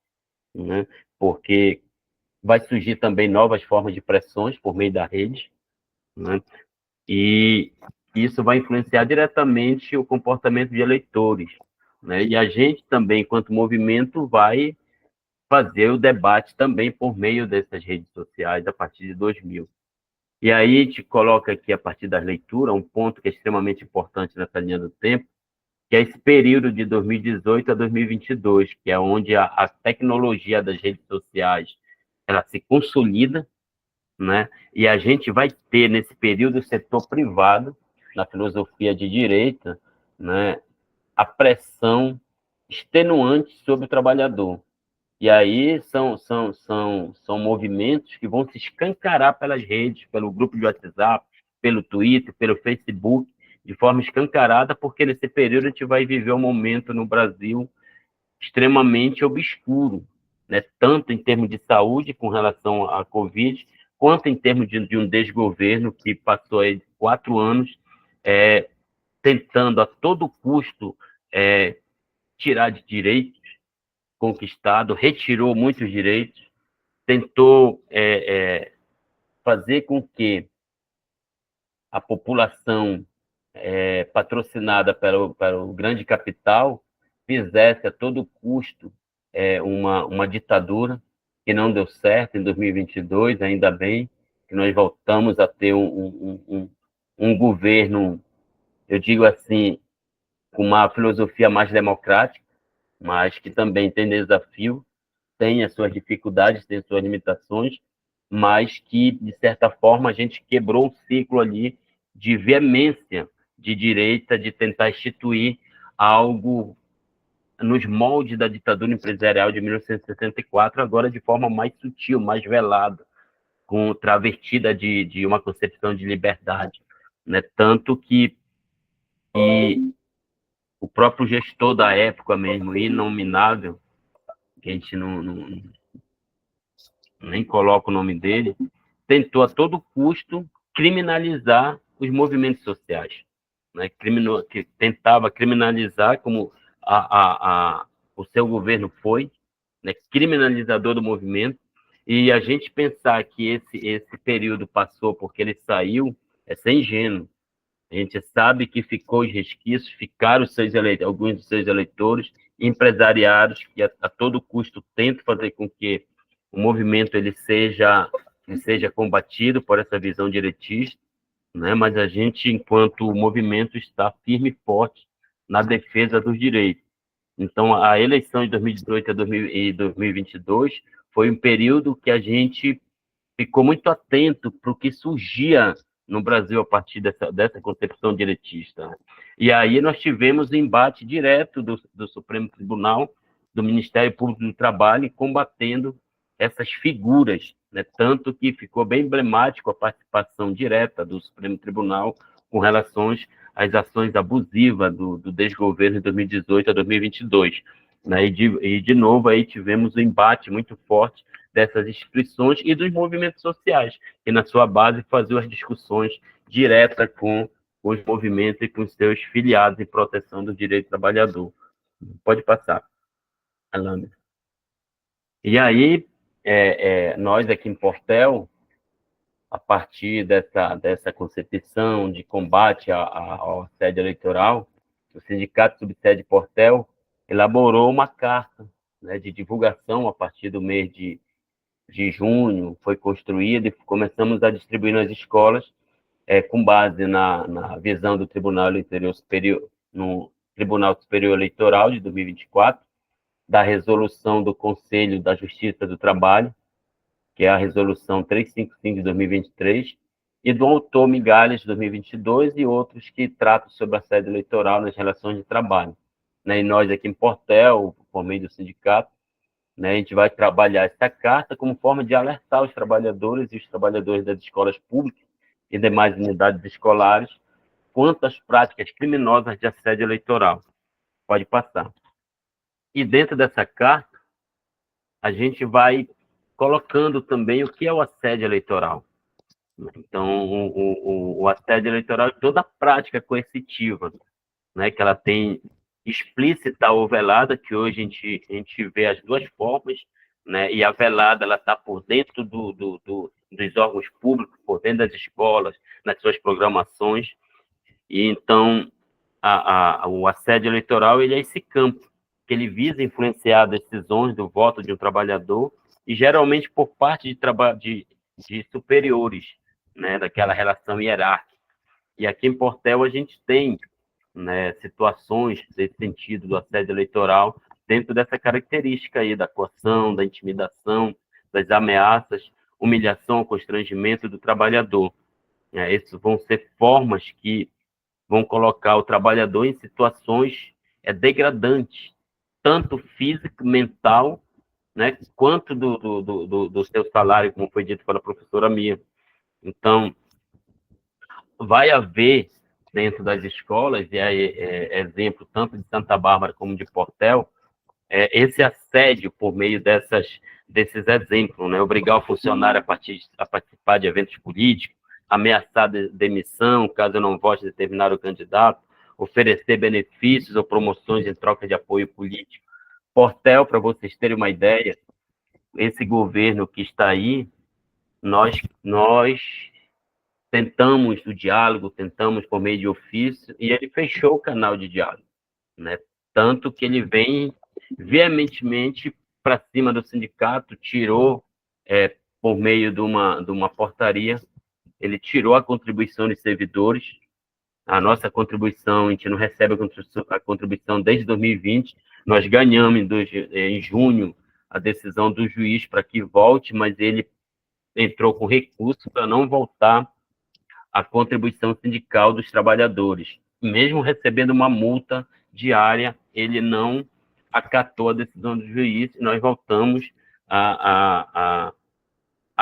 né? Porque vai surgir também novas formas de pressões por meio da rede, né? E isso vai influenciar diretamente o comportamento de eleitores, né? E a gente também, enquanto movimento, vai fazer o debate também por meio dessas redes sociais a partir de 2000. E aí a gente coloca aqui, a partir da leitura, um ponto que é extremamente importante nessa linha do tempo, que é esse período de 2018 a 2022, que é onde a tecnologia das redes sociais ela se consolida, né? E a gente vai ter, nesse período, o setor privado, na filosofia de direita, né, a pressão extenuante sobre o trabalhador. E aí são movimentos que vão se escancarar pelas redes, pelo grupo de WhatsApp, pelo Twitter, pelo Facebook, de forma escancarada, porque nesse período a gente vai viver um momento no Brasil extremamente obscuro, né? Tanto em termos de saúde, com relação à Covid, quanto em termos de um desgoverno que passou aí 4 anos tentando a todo custo tirar de direitos conquistados, retirou muitos direitos, tentou fazer com que a população patrocinada pelo grande capital fizesse a todo custo uma ditadura, que não deu certo em 2022, ainda bem que nós voltamos a ter um governo, eu digo assim, com uma filosofia mais democrática, mas que também tem desafio, tem as suas dificuldades, tem as suas limitações, mas que, de certa forma, a gente quebrou um ciclo ali de veemência de direita, de tentar instituir algo nos moldes da ditadura empresarial de 1964, agora de forma mais sutil, mais velada, com travestida de uma concepção de liberdade, né? Tanto que o próprio gestor da época mesmo, inominável, que a gente nem coloca o nome dele, tentou a todo custo criminalizar os movimentos sociais, né? Que tentava criminalizar, como o seu governo foi, né? Criminalizador do movimento, e a gente pensar que esse período passou porque ele saiu é ser ingênuo. A gente sabe que ficou os resquícios, ficaram alguns dos seus eleitores, empresariados, que a todo custo tentam fazer com que o movimento ele seja combatido por essa visão direitista, né? Mas a gente, enquanto movimento, está firme e forte na defesa dos direitos. Então, a eleição de 2018 e 2022 foi um período que a gente ficou muito atento para o que surgia no Brasil a partir dessa concepção direitista. E aí nós tivemos o embate direto do Supremo Tribunal, do Ministério Público do Trabalho, combatendo essas figuras, né? Tanto que ficou bem emblemático a participação direta do Supremo Tribunal com relação às ações abusivas do desgoverno de 2018 a 2022. Né? E, de novo, aí tivemos um embate muito forte dessas instituições e dos movimentos sociais, que na sua base faziam as discussões diretas com os movimentos e com os seus filiados em proteção do direito do trabalhador. Pode passar, Alana. E aí, nós aqui em Portel, a partir dessa concepção de combate ao assédio eleitoral, o Sindicato Subsede Portel elaborou uma carta, né, de divulgação a partir do mês de junho, foi construída e começamos a distribuir nas escolas, com base na visão do Tribunal Superior, no Tribunal Superior Eleitoral de 2024, da resolução do Conselho da Justiça do Trabalho, que é a resolução 355 de 2023, e do autor Migalhas de 2022 e outros que tratam sobre assédio eleitoral nas relações de trabalho. Né? E nós aqui em Portel, por meio do sindicato, né, a gente vai trabalhar essa carta como forma de alertar os trabalhadores e os trabalhadores das escolas públicas e demais unidades escolares quanto às práticas criminosas de assédio eleitoral. Pode passar. E dentro dessa carta, a gente vai colocando também o que é o assédio eleitoral. Então, o assédio eleitoral é toda a prática coercitiva, né, que ela tem explícita ou velada, que hoje a gente vê as duas formas, né, e a velada ela está por dentro dos órgãos públicos, por dentro das escolas, nas suas programações, e então o assédio eleitoral ele é esse campo, que ele visa influenciar decisões do voto de um trabalhador, e geralmente por parte de superiores, né, daquela relação hierárquica. E aqui em Portel a gente tem, né, situações desse sentido do assédio eleitoral dentro dessa característica aí da coação, da intimidação, das ameaças, humilhação, constrangimento do trabalhador. Essas vão ser formas que vão colocar o trabalhador em situações degradantes, tanto físico, mental, né, quanto do seu salário, como foi dito pela professora Mia. Então, vai haver dentro das escolas, e exemplo tanto de Santa Bárbara como de Portel, esse assédio por meio desses exemplos, né? Obrigar o funcionário a participar de eventos políticos, ameaçar demissão caso não vote determinado candidato, oferecer benefícios ou promoções em troca de apoio político. Portel, para vocês terem uma ideia, esse governo que está aí, nós tentamos o diálogo, tentamos por meio de ofício, e ele fechou o canal de diálogo, né? Tanto que ele vem veementemente para cima do sindicato, tirou, por meio de uma portaria, ele tirou a contribuição dos servidores. A nossa contribuição, a gente não recebe a contribuição desde 2020, nós ganhamos em junho a decisão do juiz para que volte, mas ele entrou com recurso para não voltar a contribuição sindical dos trabalhadores. Mesmo recebendo uma multa diária, ele não acatou a decisão do juiz, e nós voltamos a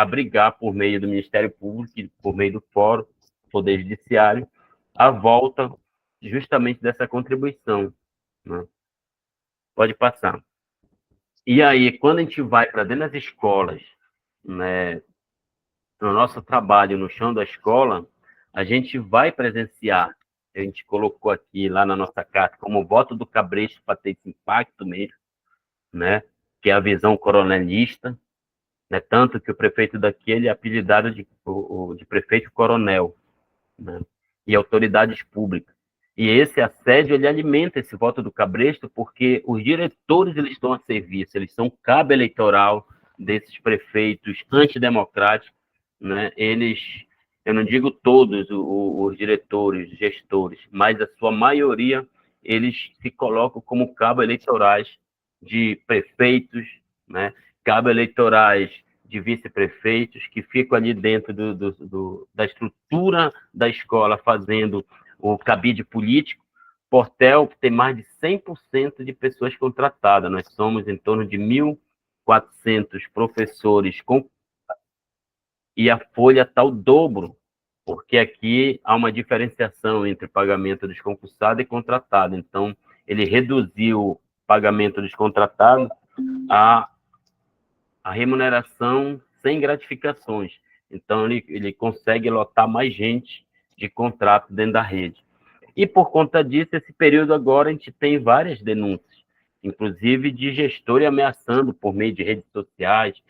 brigar por meio do Ministério Público e por meio do Fórum, Poder Judiciário, a volta justamente dessa contribuição. Né? Pode passar. E aí, quando a gente vai para dentro das escolas, né, no nosso trabalho no chão da escola, a gente vai presenciar, a gente colocou aqui lá na nossa carta, como voto do Cabresto para ter esse impacto mesmo, né, que é a visão coronelista, né, tanto que o prefeito daqui ele é apelidado de prefeito coronel, né, e autoridades públicas. E esse assédio, ele alimenta esse voto do Cabresto, porque os diretores eles estão a serviço, eles são cabo eleitoral desses prefeitos antidemocráticos, né? Eles, eu não digo todos os diretores, gestores, mas a sua maioria, eles se colocam como cabo eleitorais de prefeitos, né? Cabo eleitorais de vice-prefeitos, que ficam ali dentro da estrutura da escola, fazendo o cabide político. Portel tem mais de 100% de pessoas contratadas. Nós somos em torno de 1.400 professores e a folha está o dobro, porque aqui há uma diferenciação entre pagamento dos concursados e contratado. Então, ele reduziu o pagamento dos contratados a remuneração sem gratificações. Então, ele consegue lotar mais gente de contrato dentro da rede. E, por conta disso, esse período agora, a gente tem várias denúncias, inclusive de gestores ameaçando por meio de redes sociais,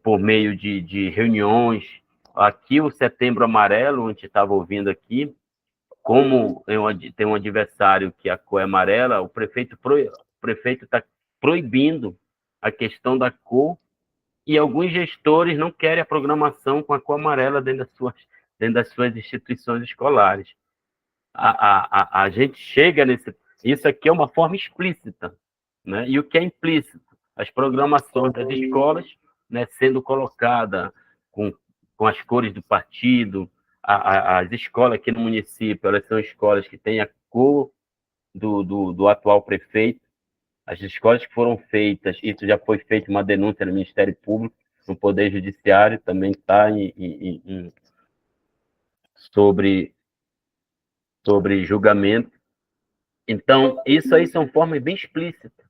por meio de reuniões. Aqui, o Setembro Amarelo, onde estava ouvindo aqui, como tem um adversário que a cor é amarela, o prefeito está proibindo a questão da cor, e alguns gestores não querem a programação com a cor amarela dentro das suas instituições escolares. A gente chega nesse... Isso aqui é uma forma explícita, né? E o que é implícito? As programações das escolas, né, sendo colocada com as cores do partido. As escolas aqui no município, elas são escolas que têm a cor do atual prefeito. As escolas que foram feitas, isso já foi feito uma denúncia no Ministério Público, no Poder Judiciário, também está sobre julgamento. Então, isso aí são formas bem explícitas.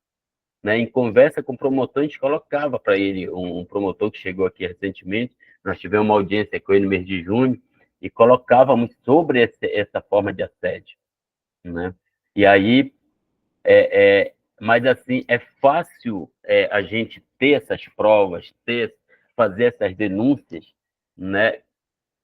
Né? Em conversa com o promotor, a gente colocava para ele, um promotor que chegou aqui recentemente, nós tivemos uma audiência com ele no mês de junho, e colocávamos sobre essa forma de assédio. Né? E aí, mas assim, é fácil a gente ter essas provas, fazer essas denúncias, né?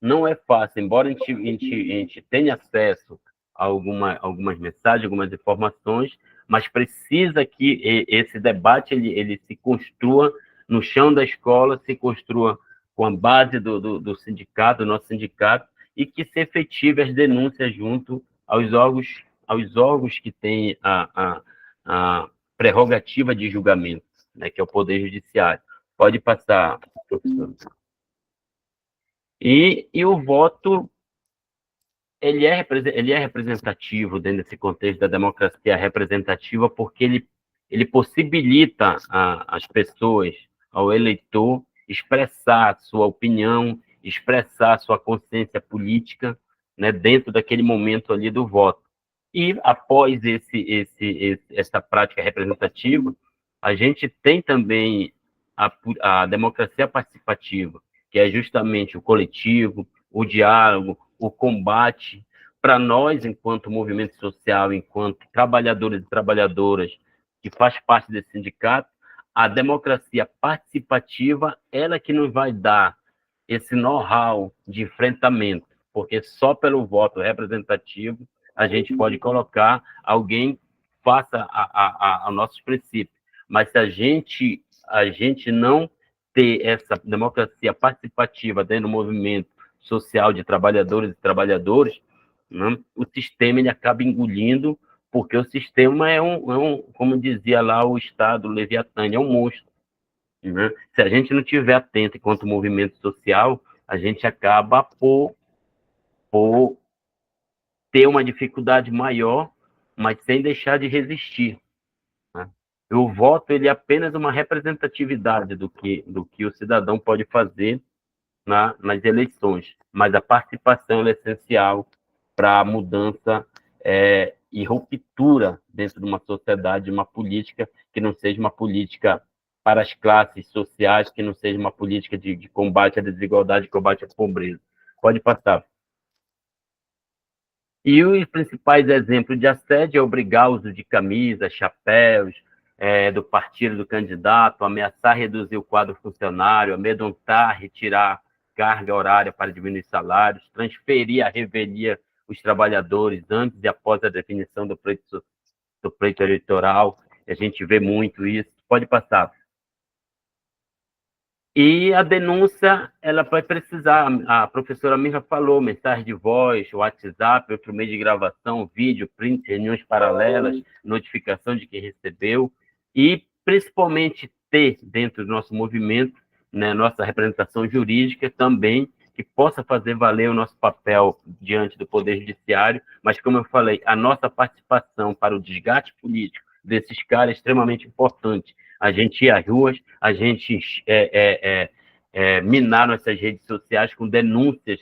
Não é fácil, embora a gente tenha acesso a algumas mensagens, algumas informações, mas precisa que esse debate ele se construa no chão da escola, se construa com a base do sindicato, do nosso sindicato, e que se efetive as denúncias junto aos órgãos que têm a prerrogativa de julgamento, né, que é o Poder Judiciário. Pode passar, professor. E o voto, ele é representativo dentro desse contexto da democracia representativa, porque ele possibilita às pessoas, ao eleitor, expressar a sua opinião, expressar a sua consciência política, né, dentro daquele momento ali do voto. E, após essa prática representativa, a gente tem também a democracia participativa, que é justamente o coletivo, o diálogo, o combate. Para nós, enquanto movimento social, enquanto trabalhadores e trabalhadoras que faz parte desse sindicato, a democracia participativa, ela que nos vai dar esse know-how de enfrentamento, porque só pelo voto representativo a gente pode colocar alguém faça a nossos princípios. Mas se a gente não ter essa democracia participativa dentro do movimento social de trabalhadores e trabalhadoras, né, o sistema ele acaba engolindo, porque o sistema como dizia lá o Estado, o Leviatã, é um monstro. Né? Se a gente não estiver atento enquanto movimento social, a gente acaba por ter uma dificuldade maior, mas sem deixar de resistir. Né? O voto ele é apenas uma representatividade do que o cidadão pode fazer nas eleições, mas a participação é essencial para a mudança e ruptura dentro de uma sociedade, uma política que não seja uma política para as classes sociais, que não seja uma política de combate à desigualdade, combate à pobreza. Pode passar. E os principais exemplos de assédio é obrigar o uso de camisas, chapéus, do partido do candidato, ameaçar reduzir o quadro funcionário, amedrontar, retirar carga horária para diminuir salários, transferir a revelia os trabalhadores antes e após a definição do pleito eleitoral. A gente vê muito isso. Pode passar. E a denúncia, ela vai precisar, a professora Mirla falou, mensagem de voz, WhatsApp, outro meio de gravação, vídeo, print, reuniões paralelas, notificação de quem recebeu, e principalmente ter dentro do nosso movimento, né, nossa representação jurídica também, que possa fazer valer o nosso papel diante do Poder Judiciário, mas, como eu falei, a nossa participação para o desgaste político desses caras é extremamente importante. A gente ir às ruas, a gente minar nossas redes sociais com denúncias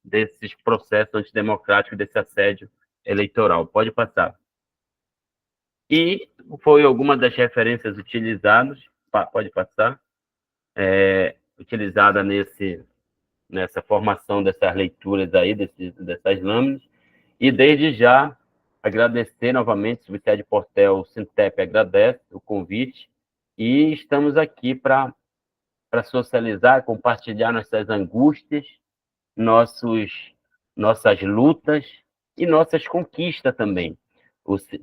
desses processos antidemocráticos, desse assédio eleitoral. Pode passar. E foi alguma das referências utilizadas, pode passar, utilizada nessa formação dessas leituras aí, dessas lâminas, e desde já agradecer novamente, o Subsede Portel, o Sintep agradece o convite, e estamos aqui para socializar, compartilhar nossas angústias, nossas lutas e nossas conquistas também.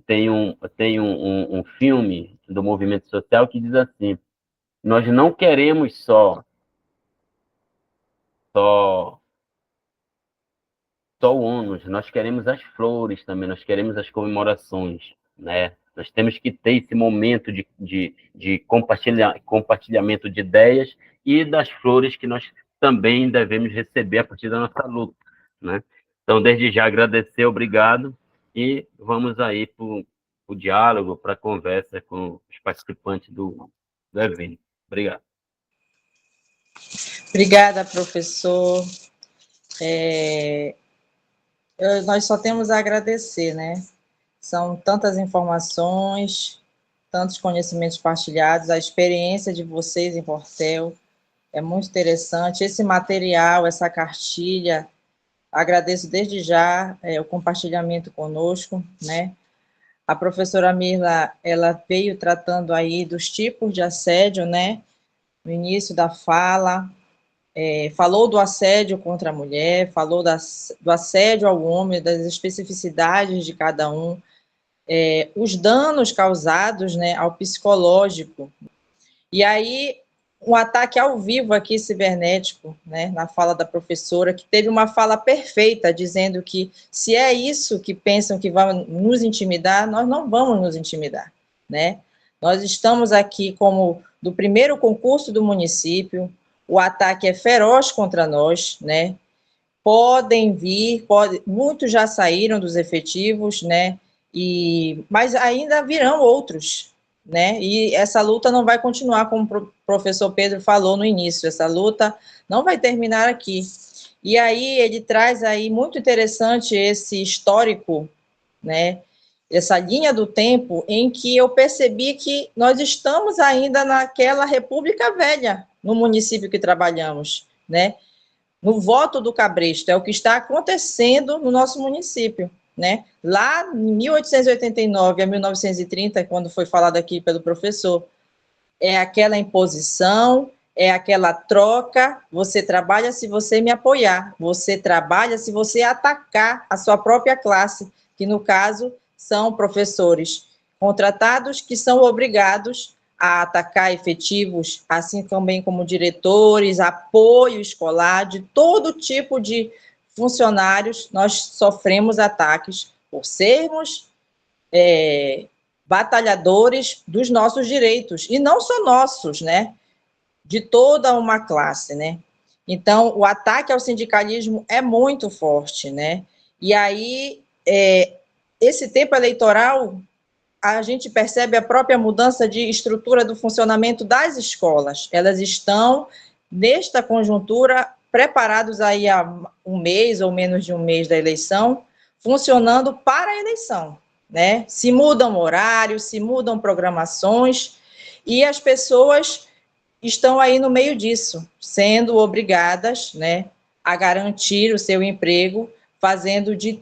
Tem um filme do movimento social que diz assim: nós não queremos só o ônus, nós queremos as flores também, nós queremos as comemorações, né? Nós temos que ter esse momento de compartilhamento de ideias e das flores que nós também devemos receber a partir da nossa luta, né? Então, desde já, agradecer, obrigado, e vamos aí para o diálogo, para a conversa com os participantes do evento. Obrigado. Obrigada, professor. Nós só temos a agradecer, né? São tantas informações, tantos conhecimentos partilhados, a experiência de vocês em Portel é muito interessante. Esse material, essa cartilha, agradeço desde já o compartilhamento conosco, né? A professora Mirla, ela veio tratando aí dos tipos de assédio, né? No início da fala, falou do assédio contra a mulher, falou do assédio ao homem, das especificidades de cada um, os danos causados, né, ao psicológico. E aí, um ataque ao vivo aqui, cibernético, né, na fala da professora, que teve uma fala perfeita, dizendo que se é isso que pensam que vai nos intimidar, nós não vamos nos intimidar, né? Nós estamos aqui como do primeiro concurso do município, o ataque é feroz contra nós, né? Podem vir, muitos já saíram dos efetivos, né? Mas ainda virão outros, né? E essa luta não vai continuar, como o professor Pedro falou no início, essa luta não vai terminar aqui. E aí ele traz aí muito interessante esse histórico, né? Essa linha do tempo em que eu percebi que nós estamos ainda naquela República Velha, no município que trabalhamos, né? No voto do cabresto, é o que está acontecendo no nosso município, né? Lá em 1889 a 1930, quando foi falado aqui pelo professor, é aquela imposição, é aquela troca, você trabalha se você me apoiar, você trabalha se você atacar a sua própria classe, que no caso são professores contratados que são obrigados a atacar efetivos, assim também como diretores, apoio escolar, de todo tipo de funcionários, nós sofremos ataques por sermos batalhadores dos nossos direitos, e não só nossos, né? De toda uma classe, né? Então, o ataque ao sindicalismo é muito forte, né? E aí, esse tempo eleitoral, a gente percebe a própria mudança de estrutura do funcionamento das escolas. Elas estão, nesta conjuntura, preparados aí há um mês ou menos de um mês da eleição, funcionando para a eleição, né? Se mudam horários, se mudam programações, e as pessoas estão aí no meio disso, sendo obrigadas, né, a garantir o seu emprego, fazendo de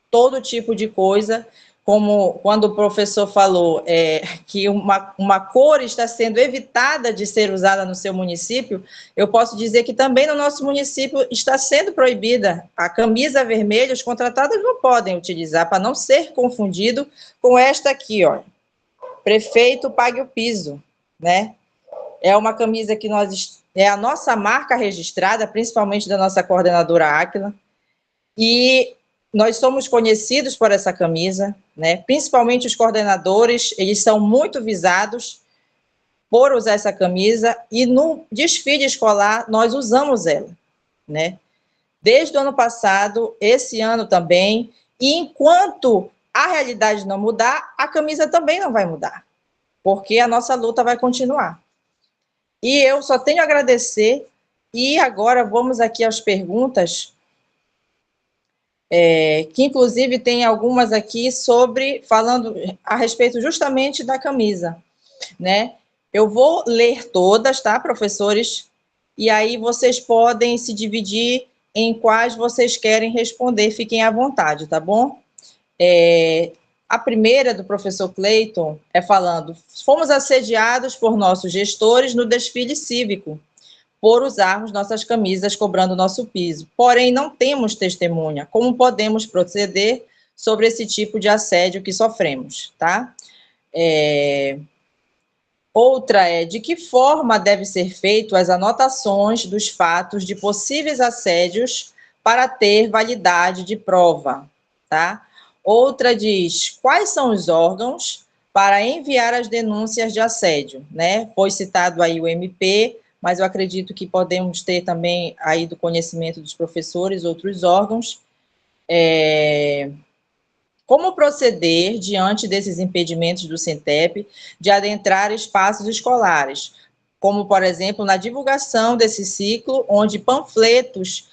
todo tipo de coisa, como quando o professor falou que uma cor está sendo evitada de ser usada no seu município, eu posso dizer que também no nosso município está sendo proibida. A camisa vermelha, os contratados não podem utilizar, para não ser confundido com esta aqui, ó, prefeito pague o piso, né? É uma camisa que é a nossa marca registrada, principalmente da nossa coordenadora Áquila, e nós somos conhecidos por essa camisa, né? Principalmente os coordenadores, eles são muito visados por usar essa camisa, e no desfile escolar nós usamos ela, né? Desde o ano passado, esse ano também, e enquanto a realidade não mudar, a camisa também não vai mudar, porque a nossa luta vai continuar. E eu só tenho a agradecer, e agora vamos aqui às perguntas, que inclusive tem algumas aqui falando a respeito justamente da camisa, né? Eu vou ler todas, tá, professores? E aí vocês podem se dividir em quais vocês querem responder, fiquem à vontade, tá bom? A primeira, do professor Cleiton, falando: fomos assediados por nossos gestores no desfile cívico, por usarmos nossas camisas cobrando nosso piso. Porém, não temos testemunha. Como podemos proceder sobre esse tipo de assédio que sofremos, tá? Outra de que forma deve ser feito as anotações dos fatos de possíveis assédios para ter validade de prova, tá? Outra diz: quais são os órgãos para enviar as denúncias de assédio, né? Foi citado aí o MP, mas eu acredito que podemos ter também aí do conhecimento dos professores outros órgãos. Como proceder diante desses impedimentos do SINTEP de adentrar espaços escolares, como, por exemplo, na divulgação desse ciclo, onde panfletos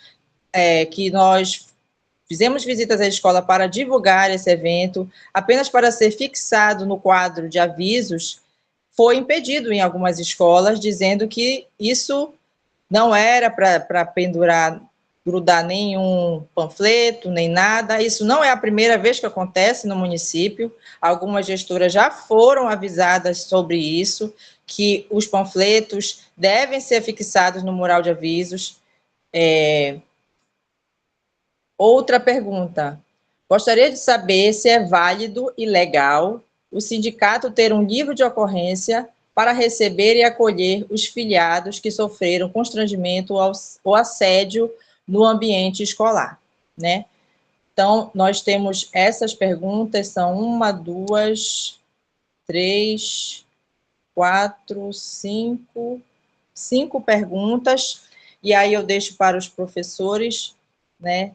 que nós fizemos visitas à escola para divulgar esse evento, apenas para ser fixado no quadro de avisos, foi impedido em algumas escolas, dizendo que isso não era para pendurar, grudar nenhum panfleto, nem nada. Isso não é a primeira vez que acontece no município. Algumas gestoras já foram avisadas sobre isso, que os panfletos devem ser fixados no mural de avisos. Outra pergunta: gostaria de saber se é válido e legal o sindicato ter um livro de ocorrência para receber e acolher os filiados que sofreram constrangimento ou assédio no ambiente escolar, né? Então, nós temos essas perguntas, são 1, 2, 3, 4, 5 perguntas, e aí eu deixo para os professores, né,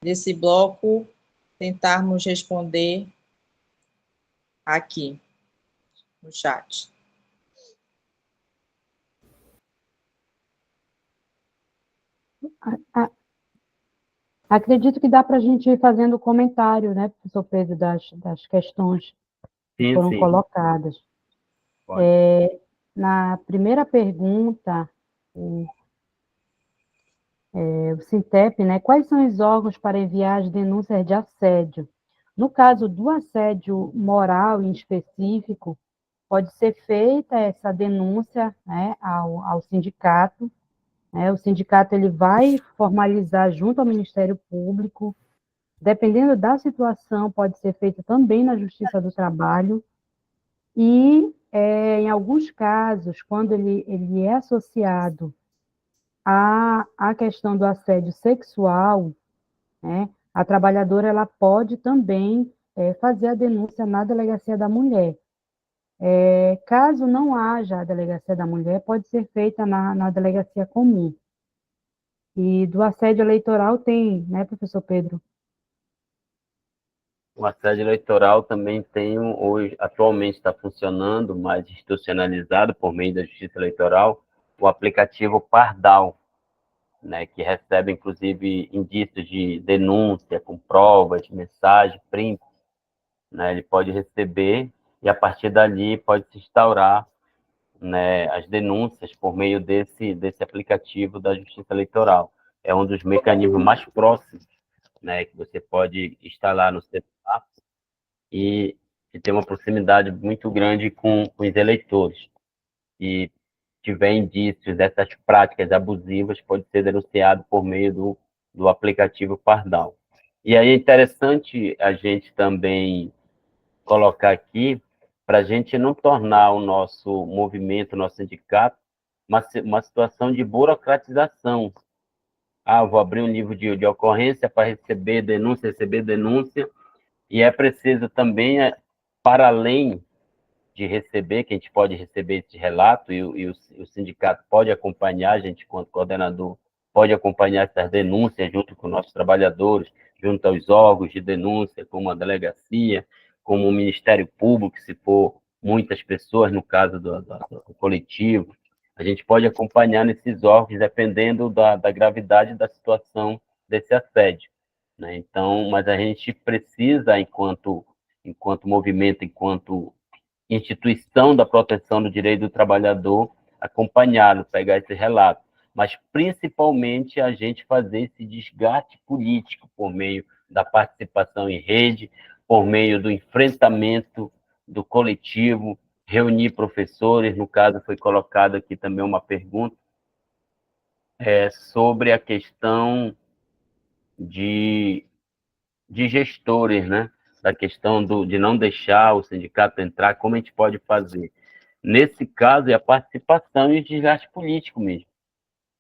desse bloco, tentarmos responder aqui no chat. Acredito que dá para a gente ir fazendo comentário, né, professor Pedro, das questões que foram colocadas. Na primeira pergunta, o SINTEP, né, quais são os órgãos para enviar as denúncias de assédio? No caso do assédio moral em específico, pode ser feita essa denúncia, né, ao sindicato, né, o sindicato ele vai formalizar junto ao Ministério Público, dependendo da situação, pode ser feita também na Justiça do Trabalho, e em alguns casos, quando ele é associado à questão do assédio sexual, né, a trabalhadora ela pode também fazer a denúncia na Delegacia da Mulher. Caso não haja a Delegacia da Mulher, pode ser feita na Delegacia Comum. E do assédio eleitoral tem, né, professor Pedro? O assédio eleitoral também tem, hoje, atualmente está funcionando, mais institucionalizado por meio da Justiça Eleitoral, o aplicativo Pardal, né, que recebe, inclusive, indícios de denúncia, com provas, mensagem, print, né, ele pode receber e, a partir dali, pode se instaurar, né, as denúncias por meio desse aplicativo da Justiça Eleitoral. É um dos mecanismos mais próximos, né, que você pode instalar no celular e ter uma proximidade muito grande com os eleitores. E tiver indícios dessas práticas abusivas, pode ser denunciado por meio do aplicativo Pardal. E aí é interessante a gente também colocar aqui, para a gente não tornar o nosso movimento, o nosso sindicato, uma situação de burocratização. Vou abrir um livro de ocorrência para receber denúncia, e é preciso também, para além de receber, que a gente pode receber esse relato, o sindicato pode acompanhar, a gente, quanto coordenador, pode acompanhar essas denúncias junto com nossos trabalhadores, junto aos órgãos de denúncia, como a delegacia, como o Ministério Público, se for muitas pessoas, no caso do coletivo. A gente pode acompanhar nesses órgãos, dependendo da gravidade da situação desse assédio, né? Então, mas a gente precisa, enquanto movimento, enquanto instituição da proteção do direito do trabalhador, acompanhá-lo, pegar esse relato, mas principalmente a gente fazer esse desgaste político por meio da participação em rede, por meio do enfrentamento do coletivo, reunir professores. No caso, foi colocada aqui também uma pergunta sobre a questão de gestores, né? Da questão de não deixar o sindicato entrar, como a gente pode fazer? Nesse caso, é a participação e o desgaste político mesmo.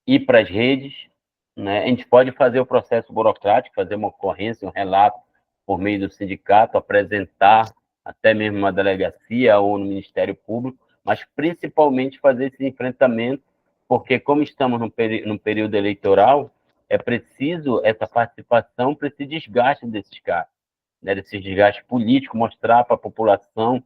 Ir para as redes, né? A gente pode fazer o processo burocrático, fazer uma ocorrência, um relato por meio do sindicato, apresentar até mesmo uma delegacia ou no Ministério Público, mas principalmente fazer esse enfrentamento, porque como estamos num período eleitoral, é preciso essa participação para esse desgaste desses caras, né, desse desgaste político, mostrar para a população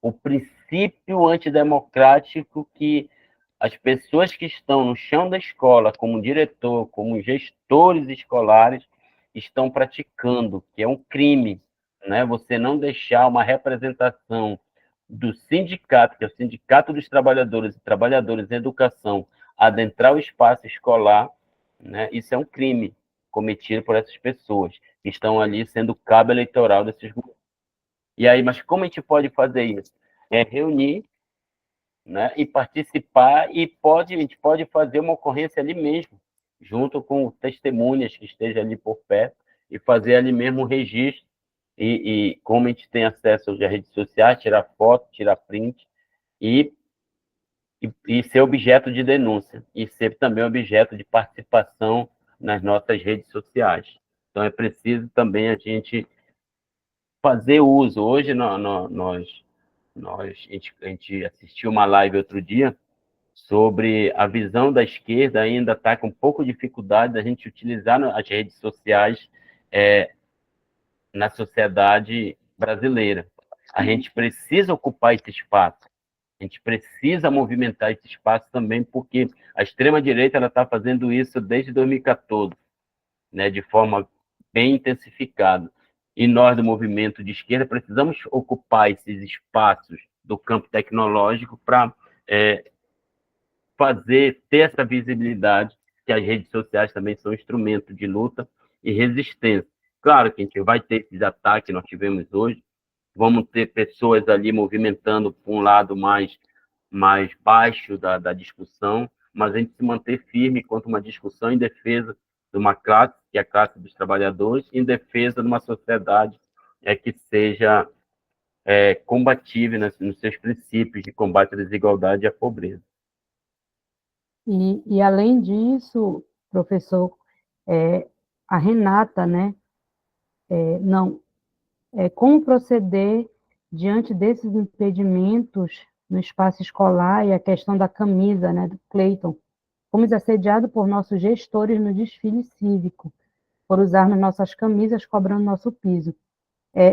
o princípio antidemocrático que as pessoas que estão no chão da escola, como diretor, como gestores escolares, estão praticando, que é um crime, né? Você não deixar uma representação do sindicato, que é o Sindicato dos Trabalhadores e Trabalhadoras em Educação, adentrar o espaço escolar, né? Isso é um crime cometido por essas pessoas que estão ali sendo cabo eleitoral desses grupos. E aí, mas como a gente pode fazer isso? É reunir, né, e participar, e a gente pode fazer uma ocorrência ali mesmo, junto com testemunhas que estejam ali por perto, e fazer ali mesmo o registro, e como a gente tem acesso às redes sociais, tirar foto, tirar print, e, e ser objeto de denúncia, e ser também objeto de participação nas nossas redes sociais. Então, é preciso também a gente fazer uso. Hoje, a gente assistiu uma live outro dia sobre a visão da esquerda, ainda está com um pouco de dificuldade da gente utilizar as redes sociais na sociedade brasileira. A gente precisa ocupar esse espaço, a gente precisa movimentar esse espaço também, porque a extrema-direita está fazendo isso desde 2014, né, de forma bem intensificada. E nós, do movimento de esquerda, precisamos ocupar esses espaços do campo tecnológico para ter essa visibilidade, que as redes sociais também são instrumento de luta e resistência. Claro que a gente vai ter esses ataques que nós tivemos hoje, vamos ter pessoas ali movimentando para um lado mais baixo da discussão, mas a gente se manter firme quanto uma discussão em defesa de uma classe, que é a classe dos trabalhadores, em defesa de uma sociedade que seja combatível nos seus princípios de combate à desigualdade e à pobreza. E além disso, professor, a Renata, né, Não, como proceder diante desses impedimentos no espaço escolar e a questão da camisa, né, do Cleiton. Fomos assediados por nossos gestores no desfile cívico, por usarmos nossas camisas cobrando nosso piso.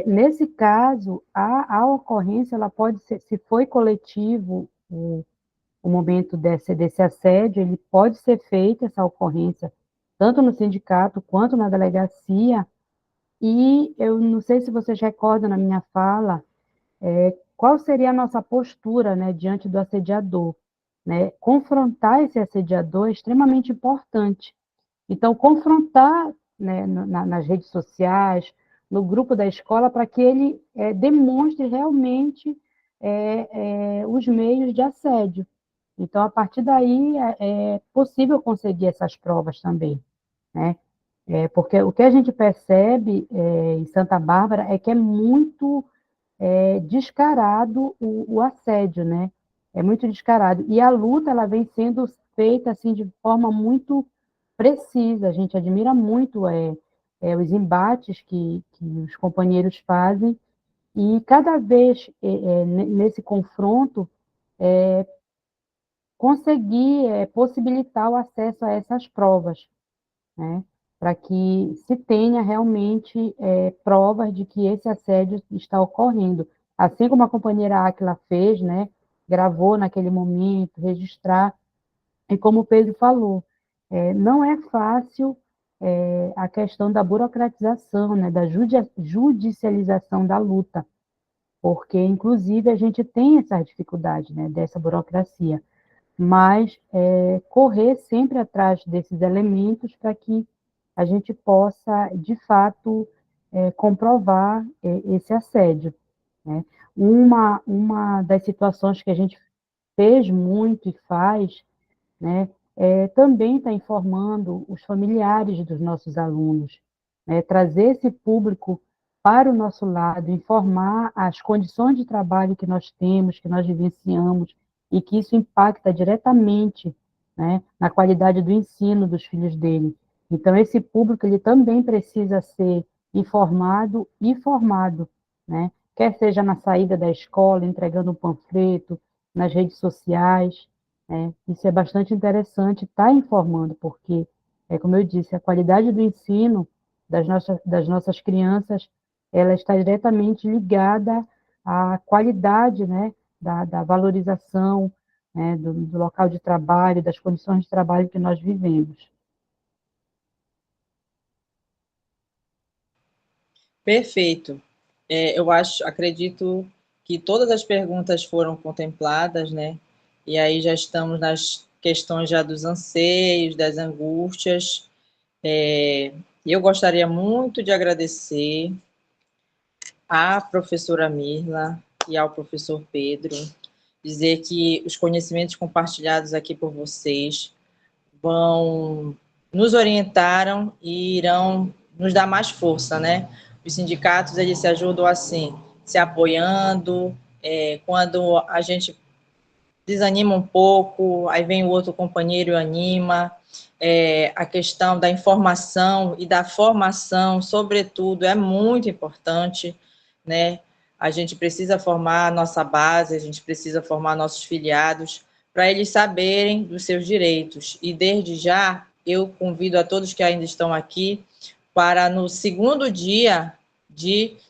Nesse caso, a ocorrência, ela pode ser, se foi coletivo o momento desse assédio, ele pode ser feita, essa ocorrência, tanto no sindicato quanto na delegacia, e eu não sei se vocês recordam na minha fala, qual seria a nossa postura, né, diante do assediador, né? Confrontar esse assediador é extremamente importante. Então, confrontar, né, nas redes sociais, no grupo da escola, para que ele demonstre realmente os meios de assédio. Então, a partir daí, é possível conseguir essas provas também, né? Porque o que a gente percebe em Santa Bárbara é que é muito descarado o assédio, né? É muito descarado. E a luta, ela vem sendo feita, assim, de forma muito precisa. A gente admira muito os embates que os companheiros fazem, e cada vez, nesse confronto, conseguir possibilitar o acesso a essas provas, né? Para que se tenha realmente provas de que esse assédio está ocorrendo. Assim como a companheira Áquila fez, né? Gravou naquele momento, registrar, e como o Pedro falou, não é fácil a questão da burocratização, né? Da judicialização da luta, porque, inclusive, a gente tem essa dificuldade, né? Dessa burocracia, mas correr sempre atrás desses elementos para que a gente possa, de fato, comprovar esse assédio, né? Uma das situações que a gente fez muito e faz, né, também está informando os familiares dos nossos alunos, né, trazer esse público para o nosso lado, informar as condições de trabalho que nós temos, que nós vivenciamos, e que isso impacta diretamente, né, na qualidade do ensino dos filhos dele. Então, esse público ele também precisa ser informado e formado, né, quer seja na saída da escola, entregando um panfleto, nas redes sociais, né? Isso é bastante interessante estar informando, porque, como eu disse, a qualidade do ensino das nossas crianças, ela está diretamente ligada à qualidade, né, da valorização, né, do local de trabalho, das condições de trabalho que nós vivemos. Perfeito. Acredito que todas as perguntas foram contempladas, né? E aí já estamos nas questões já dos anseios, das angústias. E eu gostaria muito de agradecer à professora Mirla e ao professor Pedro, dizer que os conhecimentos compartilhados aqui por vocês nos orientaram e irão nos dar mais força, né? Os sindicatos, eles se ajudam assim, se apoiando, quando a gente desanima um pouco, aí vem o outro companheiro e anima, a questão da informação e da formação, sobretudo, é muito importante, né? A gente precisa formar a nossa base, a gente precisa formar nossos filiados, para eles saberem dos seus direitos. E, desde já, eu convido a todos que ainda estão aqui para, no segundo dia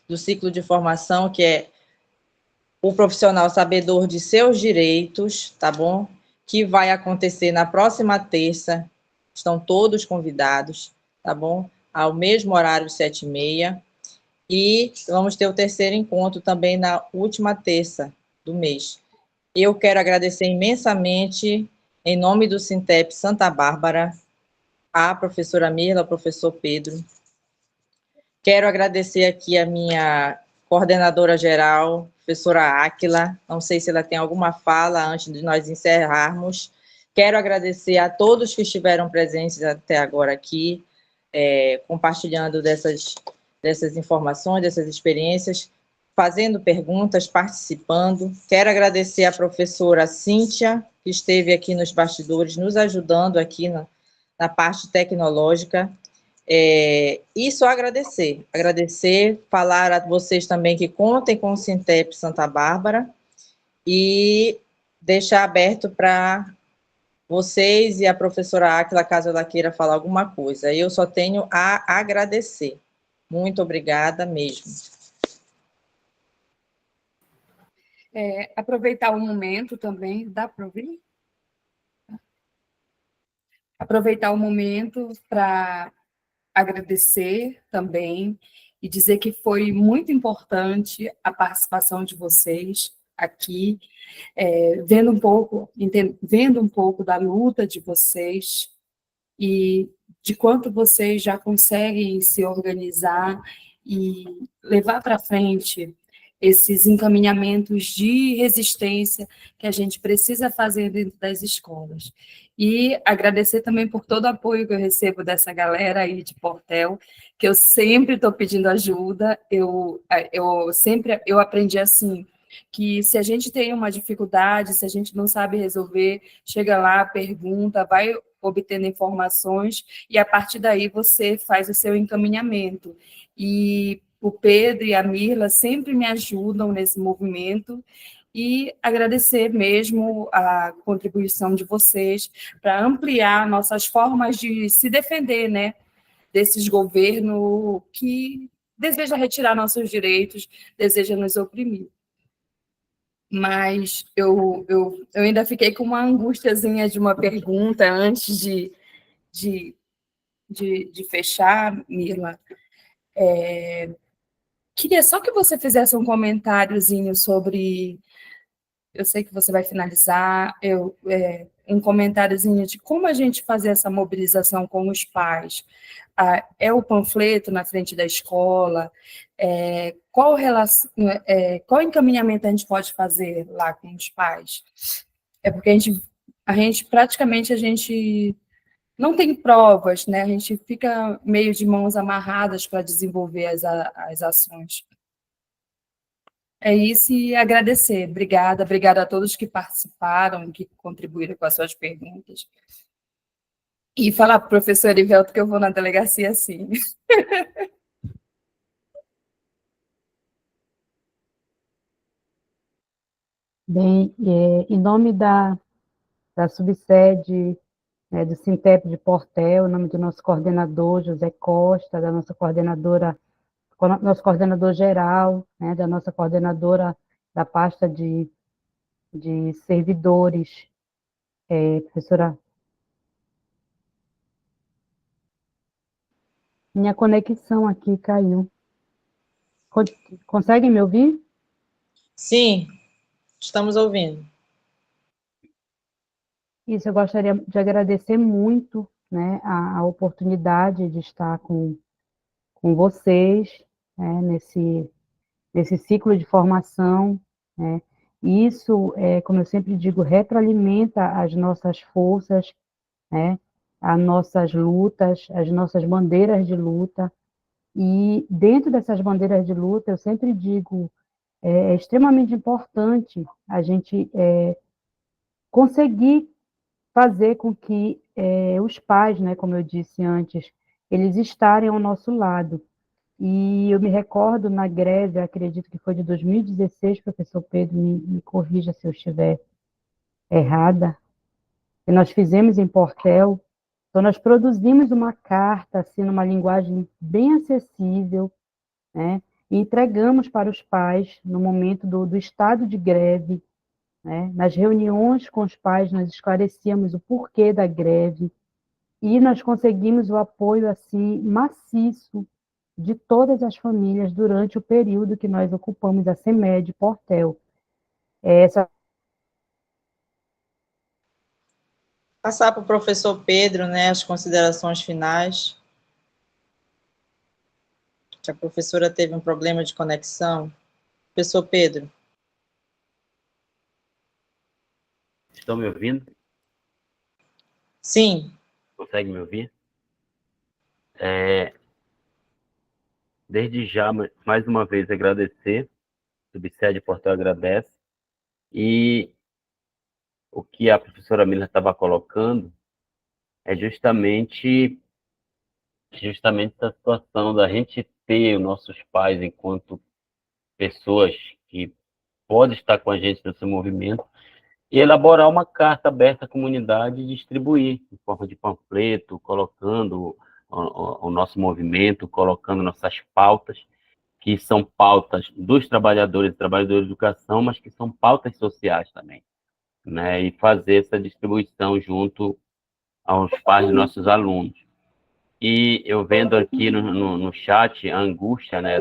do ciclo de formação, que é o profissional sabedor de seus direitos, tá bom? Que vai acontecer na próxima terça, estão todos convidados, tá bom? Ao mesmo horário, 7h30, e vamos ter o terceiro encontro também na última terça do mês. Eu quero agradecer imensamente, em nome do Sintep Santa Bárbara, a professora Mirla, ao professor Pedro. Quero agradecer aqui a minha coordenadora geral, professora Áquila, não sei se ela tem alguma fala antes de nós encerrarmos. Quero agradecer a todos que estiveram presentes até agora aqui, compartilhando dessas informações, dessas experiências, fazendo perguntas, participando. Quero agradecer a professora Cíntia, que esteve aqui nos bastidores, nos ajudando aqui na parte tecnológica. E só agradecer, falar a vocês também que contem com o Sintep Santa Bárbara e deixar aberto para vocês e a professora Áquila, caso ela queira falar alguma coisa. Eu só tenho a agradecer. Muito obrigada mesmo. Aproveitar o momento também, dá para ouvir? Aproveitar o momento para agradecer também e dizer que foi muito importante a participação de vocês aqui, vendo um pouco da luta de vocês e de quanto vocês já conseguem se organizar e levar para frente esses encaminhamentos de resistência que a gente precisa fazer dentro das escolas. E agradecer também por todo o apoio que eu recebo dessa galera aí de Portel, que eu sempre estou pedindo ajuda. Eu aprendi assim, que se a gente tem uma dificuldade, se a gente não sabe resolver, chega lá, pergunta, vai obtendo informações, e a partir daí você faz o seu encaminhamento. E o Pedro e a Mirla sempre me ajudam nesse movimento, e agradecer mesmo a contribuição de vocês para ampliar nossas formas de se defender, né, desses governos que desejam retirar nossos direitos, desejam nos oprimir. Mas eu ainda fiquei com uma angustiazinha de uma pergunta antes de fechar, Mirla. Queria só que você fizesse um comentáriozinho sobre... Eu sei que você vai finalizar, um comentáriozinho de como a gente fazer essa mobilização com os pais. O panfleto na frente da escola? Qual encaminhamento a gente pode fazer lá com os pais? Porque praticamente a gente não tem provas, né? A gente fica meio de mãos amarradas para desenvolver as ações. É isso, e agradecer. Obrigada a todos que participaram, que contribuíram com as suas perguntas. E falar para o professor Ivelto que eu vou na delegacia, sim. Bem, em nome da subsede, né, do Sintep de Portel, em nome do nosso coordenador, José Costa, da nossa coordenadora, nosso coordenador geral, né, da nossa coordenadora da pasta de servidores, professora... Minha conexão aqui caiu. Conseguem me ouvir? Sim, estamos ouvindo. Isso, eu gostaria de agradecer muito, né, a oportunidade de estar com vocês, né, nesse ciclo de formação, né. E isso, como eu sempre digo, retroalimenta as nossas forças, né, as nossas lutas, as nossas bandeiras de luta. E dentro dessas bandeiras de luta, eu sempre digo, é extremamente importante a gente conseguir fazer com que os pais, né, como eu disse antes, eles estarem ao nosso lado. E eu me recordo na greve, acredito que foi de 2016, professor Pedro, me corrija se eu estiver errada, que nós fizemos em Portel. Então, nós produzimos uma carta, assim, numa linguagem bem acessível, né, e entregamos para os pais no momento do estado de greve, né. Nas reuniões com os pais, nós esclarecíamos o porquê da greve, e nós conseguimos o apoio assim maciço de todas as famílias durante o período que nós ocupamos a CEMED Portel. Essa... Passar para o professor Pedro, né, as considerações finais. Que a professora teve um problema de conexão. Professor Pedro. Estão me ouvindo? Sim. Consegue me ouvir? Desde já, mais uma vez, agradecer. O Subsede Portel agradece. E o que a professora Mila estava colocando é justamente justamente essa situação da gente ter os nossos pais enquanto pessoas que podem estar com a gente nesse movimento e elaborar uma carta aberta à comunidade e distribuir em forma de panfleto, colocando o nosso movimento, colocando nossas pautas, que são pautas dos trabalhadores e trabalhadoras de educação, mas que são pautas sociais também, né? E fazer essa distribuição junto aos pais dos nossos alunos. E eu vendo aqui no chat a angústia, né,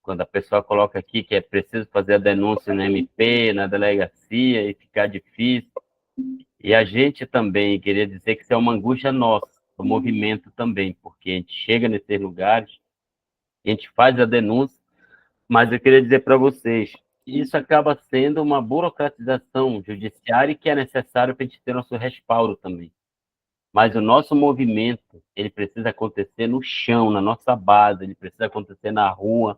quando a pessoa coloca aqui que é preciso fazer a denúncia no MP, na delegacia, e ficar difícil. E a gente também queria dizer que isso é uma angústia nossa, do movimento também, porque a gente chega nesses lugares, a gente faz a denúncia, mas eu queria dizer para vocês, isso acaba sendo uma burocratização judiciária que é necessário para a gente ter nosso respaldo também. Mas o nosso movimento, ele precisa acontecer no chão, na nossa base, ele precisa acontecer na rua.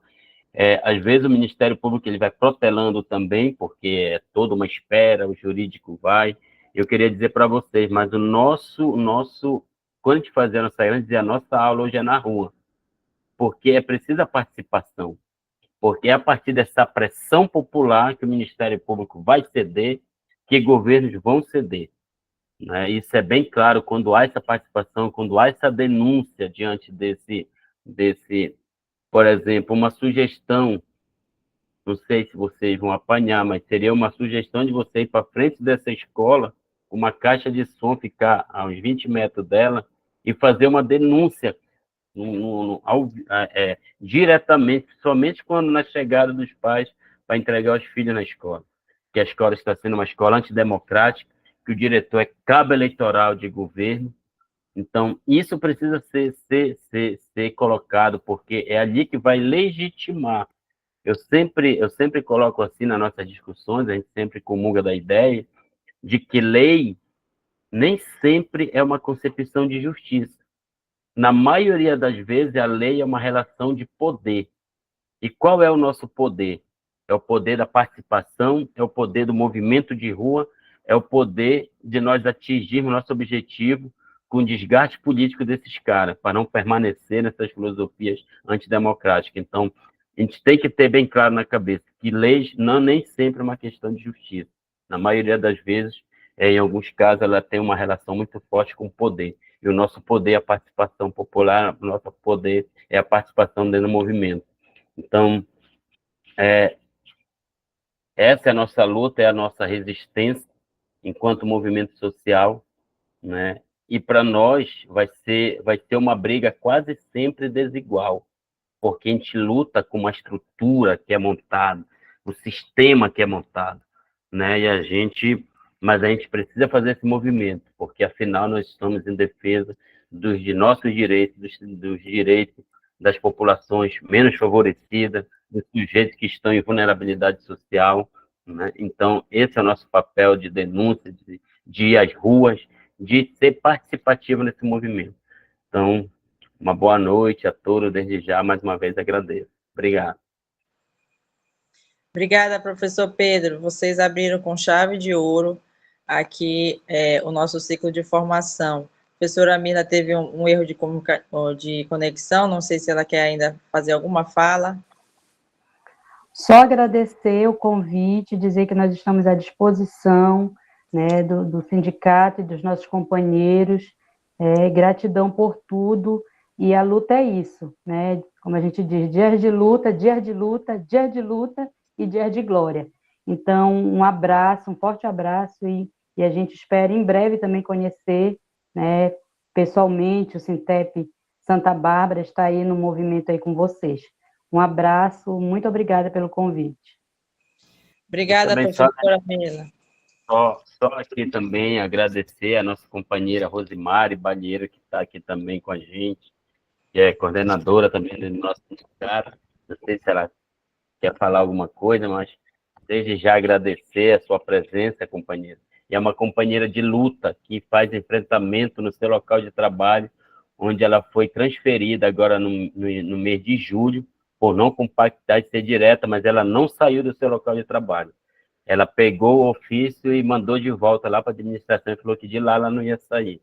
Às vezes o Ministério Público ele vai protelando também, porque é toda uma espera, o jurídico vai. Eu queria dizer para vocês, mas quando a gente fazia a nossa aula, dizia, a nossa aula hoje é na rua, porque é precisa participação, porque é a partir dessa pressão popular que o Ministério Público vai ceder, que governos vão ceder. Né? Isso é bem claro quando há essa participação, quando há essa denúncia diante desse, por exemplo, uma sugestão, não sei se vocês vão apanhar, mas seria uma sugestão de você ir para frente dessa escola, uma caixa de som ficar a uns 20 metros dela e fazer uma denúncia diretamente, somente quando na chegada dos pais para entregar os filhos na escola. Que a escola está sendo uma escola antidemocrática, que o diretor é cabo eleitoral de governo. Então, isso precisa ser colocado, porque é ali que vai legitimar. Eu sempre coloco assim nas nossas discussões, a gente sempre comunga da ideia de que lei nem sempre é uma concepção de justiça. Na maioria das vezes, a lei é uma relação de poder. E qual é o nosso poder? É o poder da participação, é o poder do movimento de rua, é o poder de nós atingirmos nosso objetivo com o desgaste político desses caras, para não permanecer nessas filosofias antidemocráticas. Então, a gente tem que ter bem claro na cabeça que leis não nem sempre é uma questão de justiça. Na maioria das vezes, em alguns casos, ela tem uma relação muito forte com o poder. E o nosso poder é a participação popular, o nosso poder é a participação dentro do movimento. Então, essa é a nossa luta, é a nossa resistência enquanto movimento social, né? E para nós vai ser uma briga quase sempre desigual, porque a gente luta com uma estrutura que é montada, um sistema que é montado, né? Mas a gente precisa fazer esse movimento, porque afinal nós estamos em defesa de nossos direitos, dos direitos das populações menos favorecidas, dos sujeitos que estão em vulnerabilidade social, né? Então, esse é o nosso papel de denúncia, de ir às ruas, de ser participativo nesse movimento. Então, uma boa noite a todos, desde já, mais uma vez agradeço. Obrigado. Obrigada, professor Pedro. Vocês abriram com chave de ouro aqui o nosso ciclo de formação. A professora Mila teve um erro de conexão, não sei se ela quer ainda fazer alguma fala. Só agradecer o convite, dizer que nós estamos à disposição, né, do sindicato e dos nossos companheiros. Gratidão por tudo, e a luta é isso, né? Como a gente diz, dias de luta, dias de luta, dias de luta e dias de glória. Então, um abraço, um forte abraço, e a gente espera em breve também conhecer, né, pessoalmente, o Sintep Santa Bárbara está aí no movimento aí com vocês. Um abraço, muito obrigada pelo convite. Obrigada, professora Mila. Só aqui também agradecer a nossa companheira Rosimari Balheiro, que está aqui também com a gente, que é coordenadora também do nosso sindicato. Não sei se ela quer falar alguma coisa, mas desde já agradecer a sua presença, companheira. E é uma companheira de luta que faz enfrentamento no seu local de trabalho, onde ela foi transferida agora no mês de julho, por não compactar de ser direta, mas ela não saiu do seu local de trabalho. Ela pegou o ofício e mandou de volta lá para a administração e falou que de lá ela não ia sair.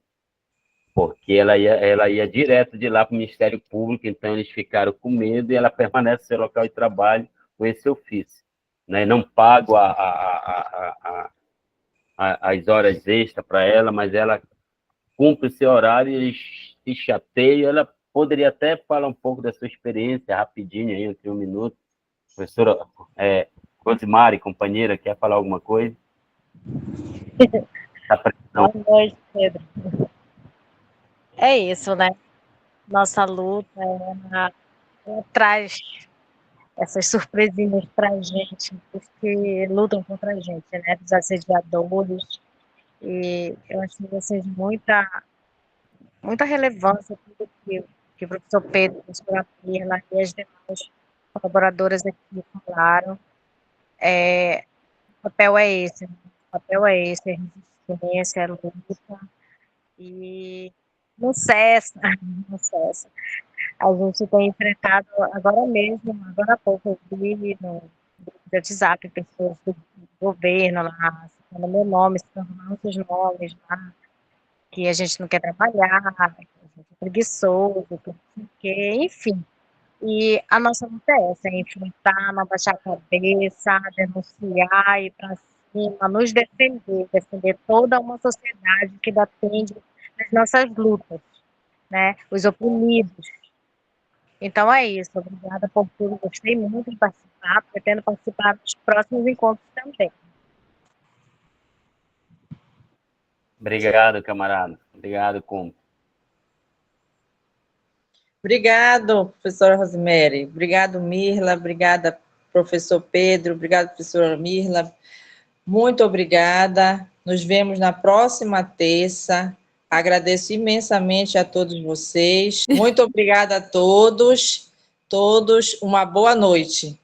porque ela ia direto de lá para o Ministério Público, então eles ficaram com medo e ela permanece no seu local de trabalho com esse ofício, né? Não pago as horas extras para ela, mas ela cumpre esse horário, eles se chateiam. Ela poderia até falar um pouco da sua experiência, rapidinho, aí, entre um minuto. Professora Rosimari, companheira, quer falar alguma coisa? Boa noite, Pedro. É isso, né? Nossa luta, ela traz essas surpresinhas para a gente, porque lutam contra a gente, né? Dos assediadores. E eu acho que vocês muita relevância tudo que o professor Pedro, a professora Pirla e as demais colaboradoras aqui falaram. O papel é esse, né? O papel é esse, a resistência, a luta, e não cessa, não cessa. A gente tem enfrentado agora mesmo, agora há pouco, eu vi no WhatsApp pessoas do governo lá, citando meu nome, citando nossos nomes lá, que a gente não quer trabalhar, que a gente é preguiçoso, que não sei o quê, enfim. E a nossa luta é essa, é enfrentar, não baixar a cabeça, denunciar, ir para cima, nos defender, defender toda uma sociedade que depende das nossas lutas, né? Os oprimidos. Então é isso, obrigada por tudo, gostei muito de participar, pretendo participar dos próximos encontros também. Obrigado, camarada. Obrigado, como. Obrigado, professora Rosemary. Obrigado, Mirla. Obrigada, professor Pedro. Obrigado, professora Mirla. Muito obrigada. Nos vemos na próxima terça. Agradeço imensamente a todos vocês. Muito obrigada a todos. Uma boa noite.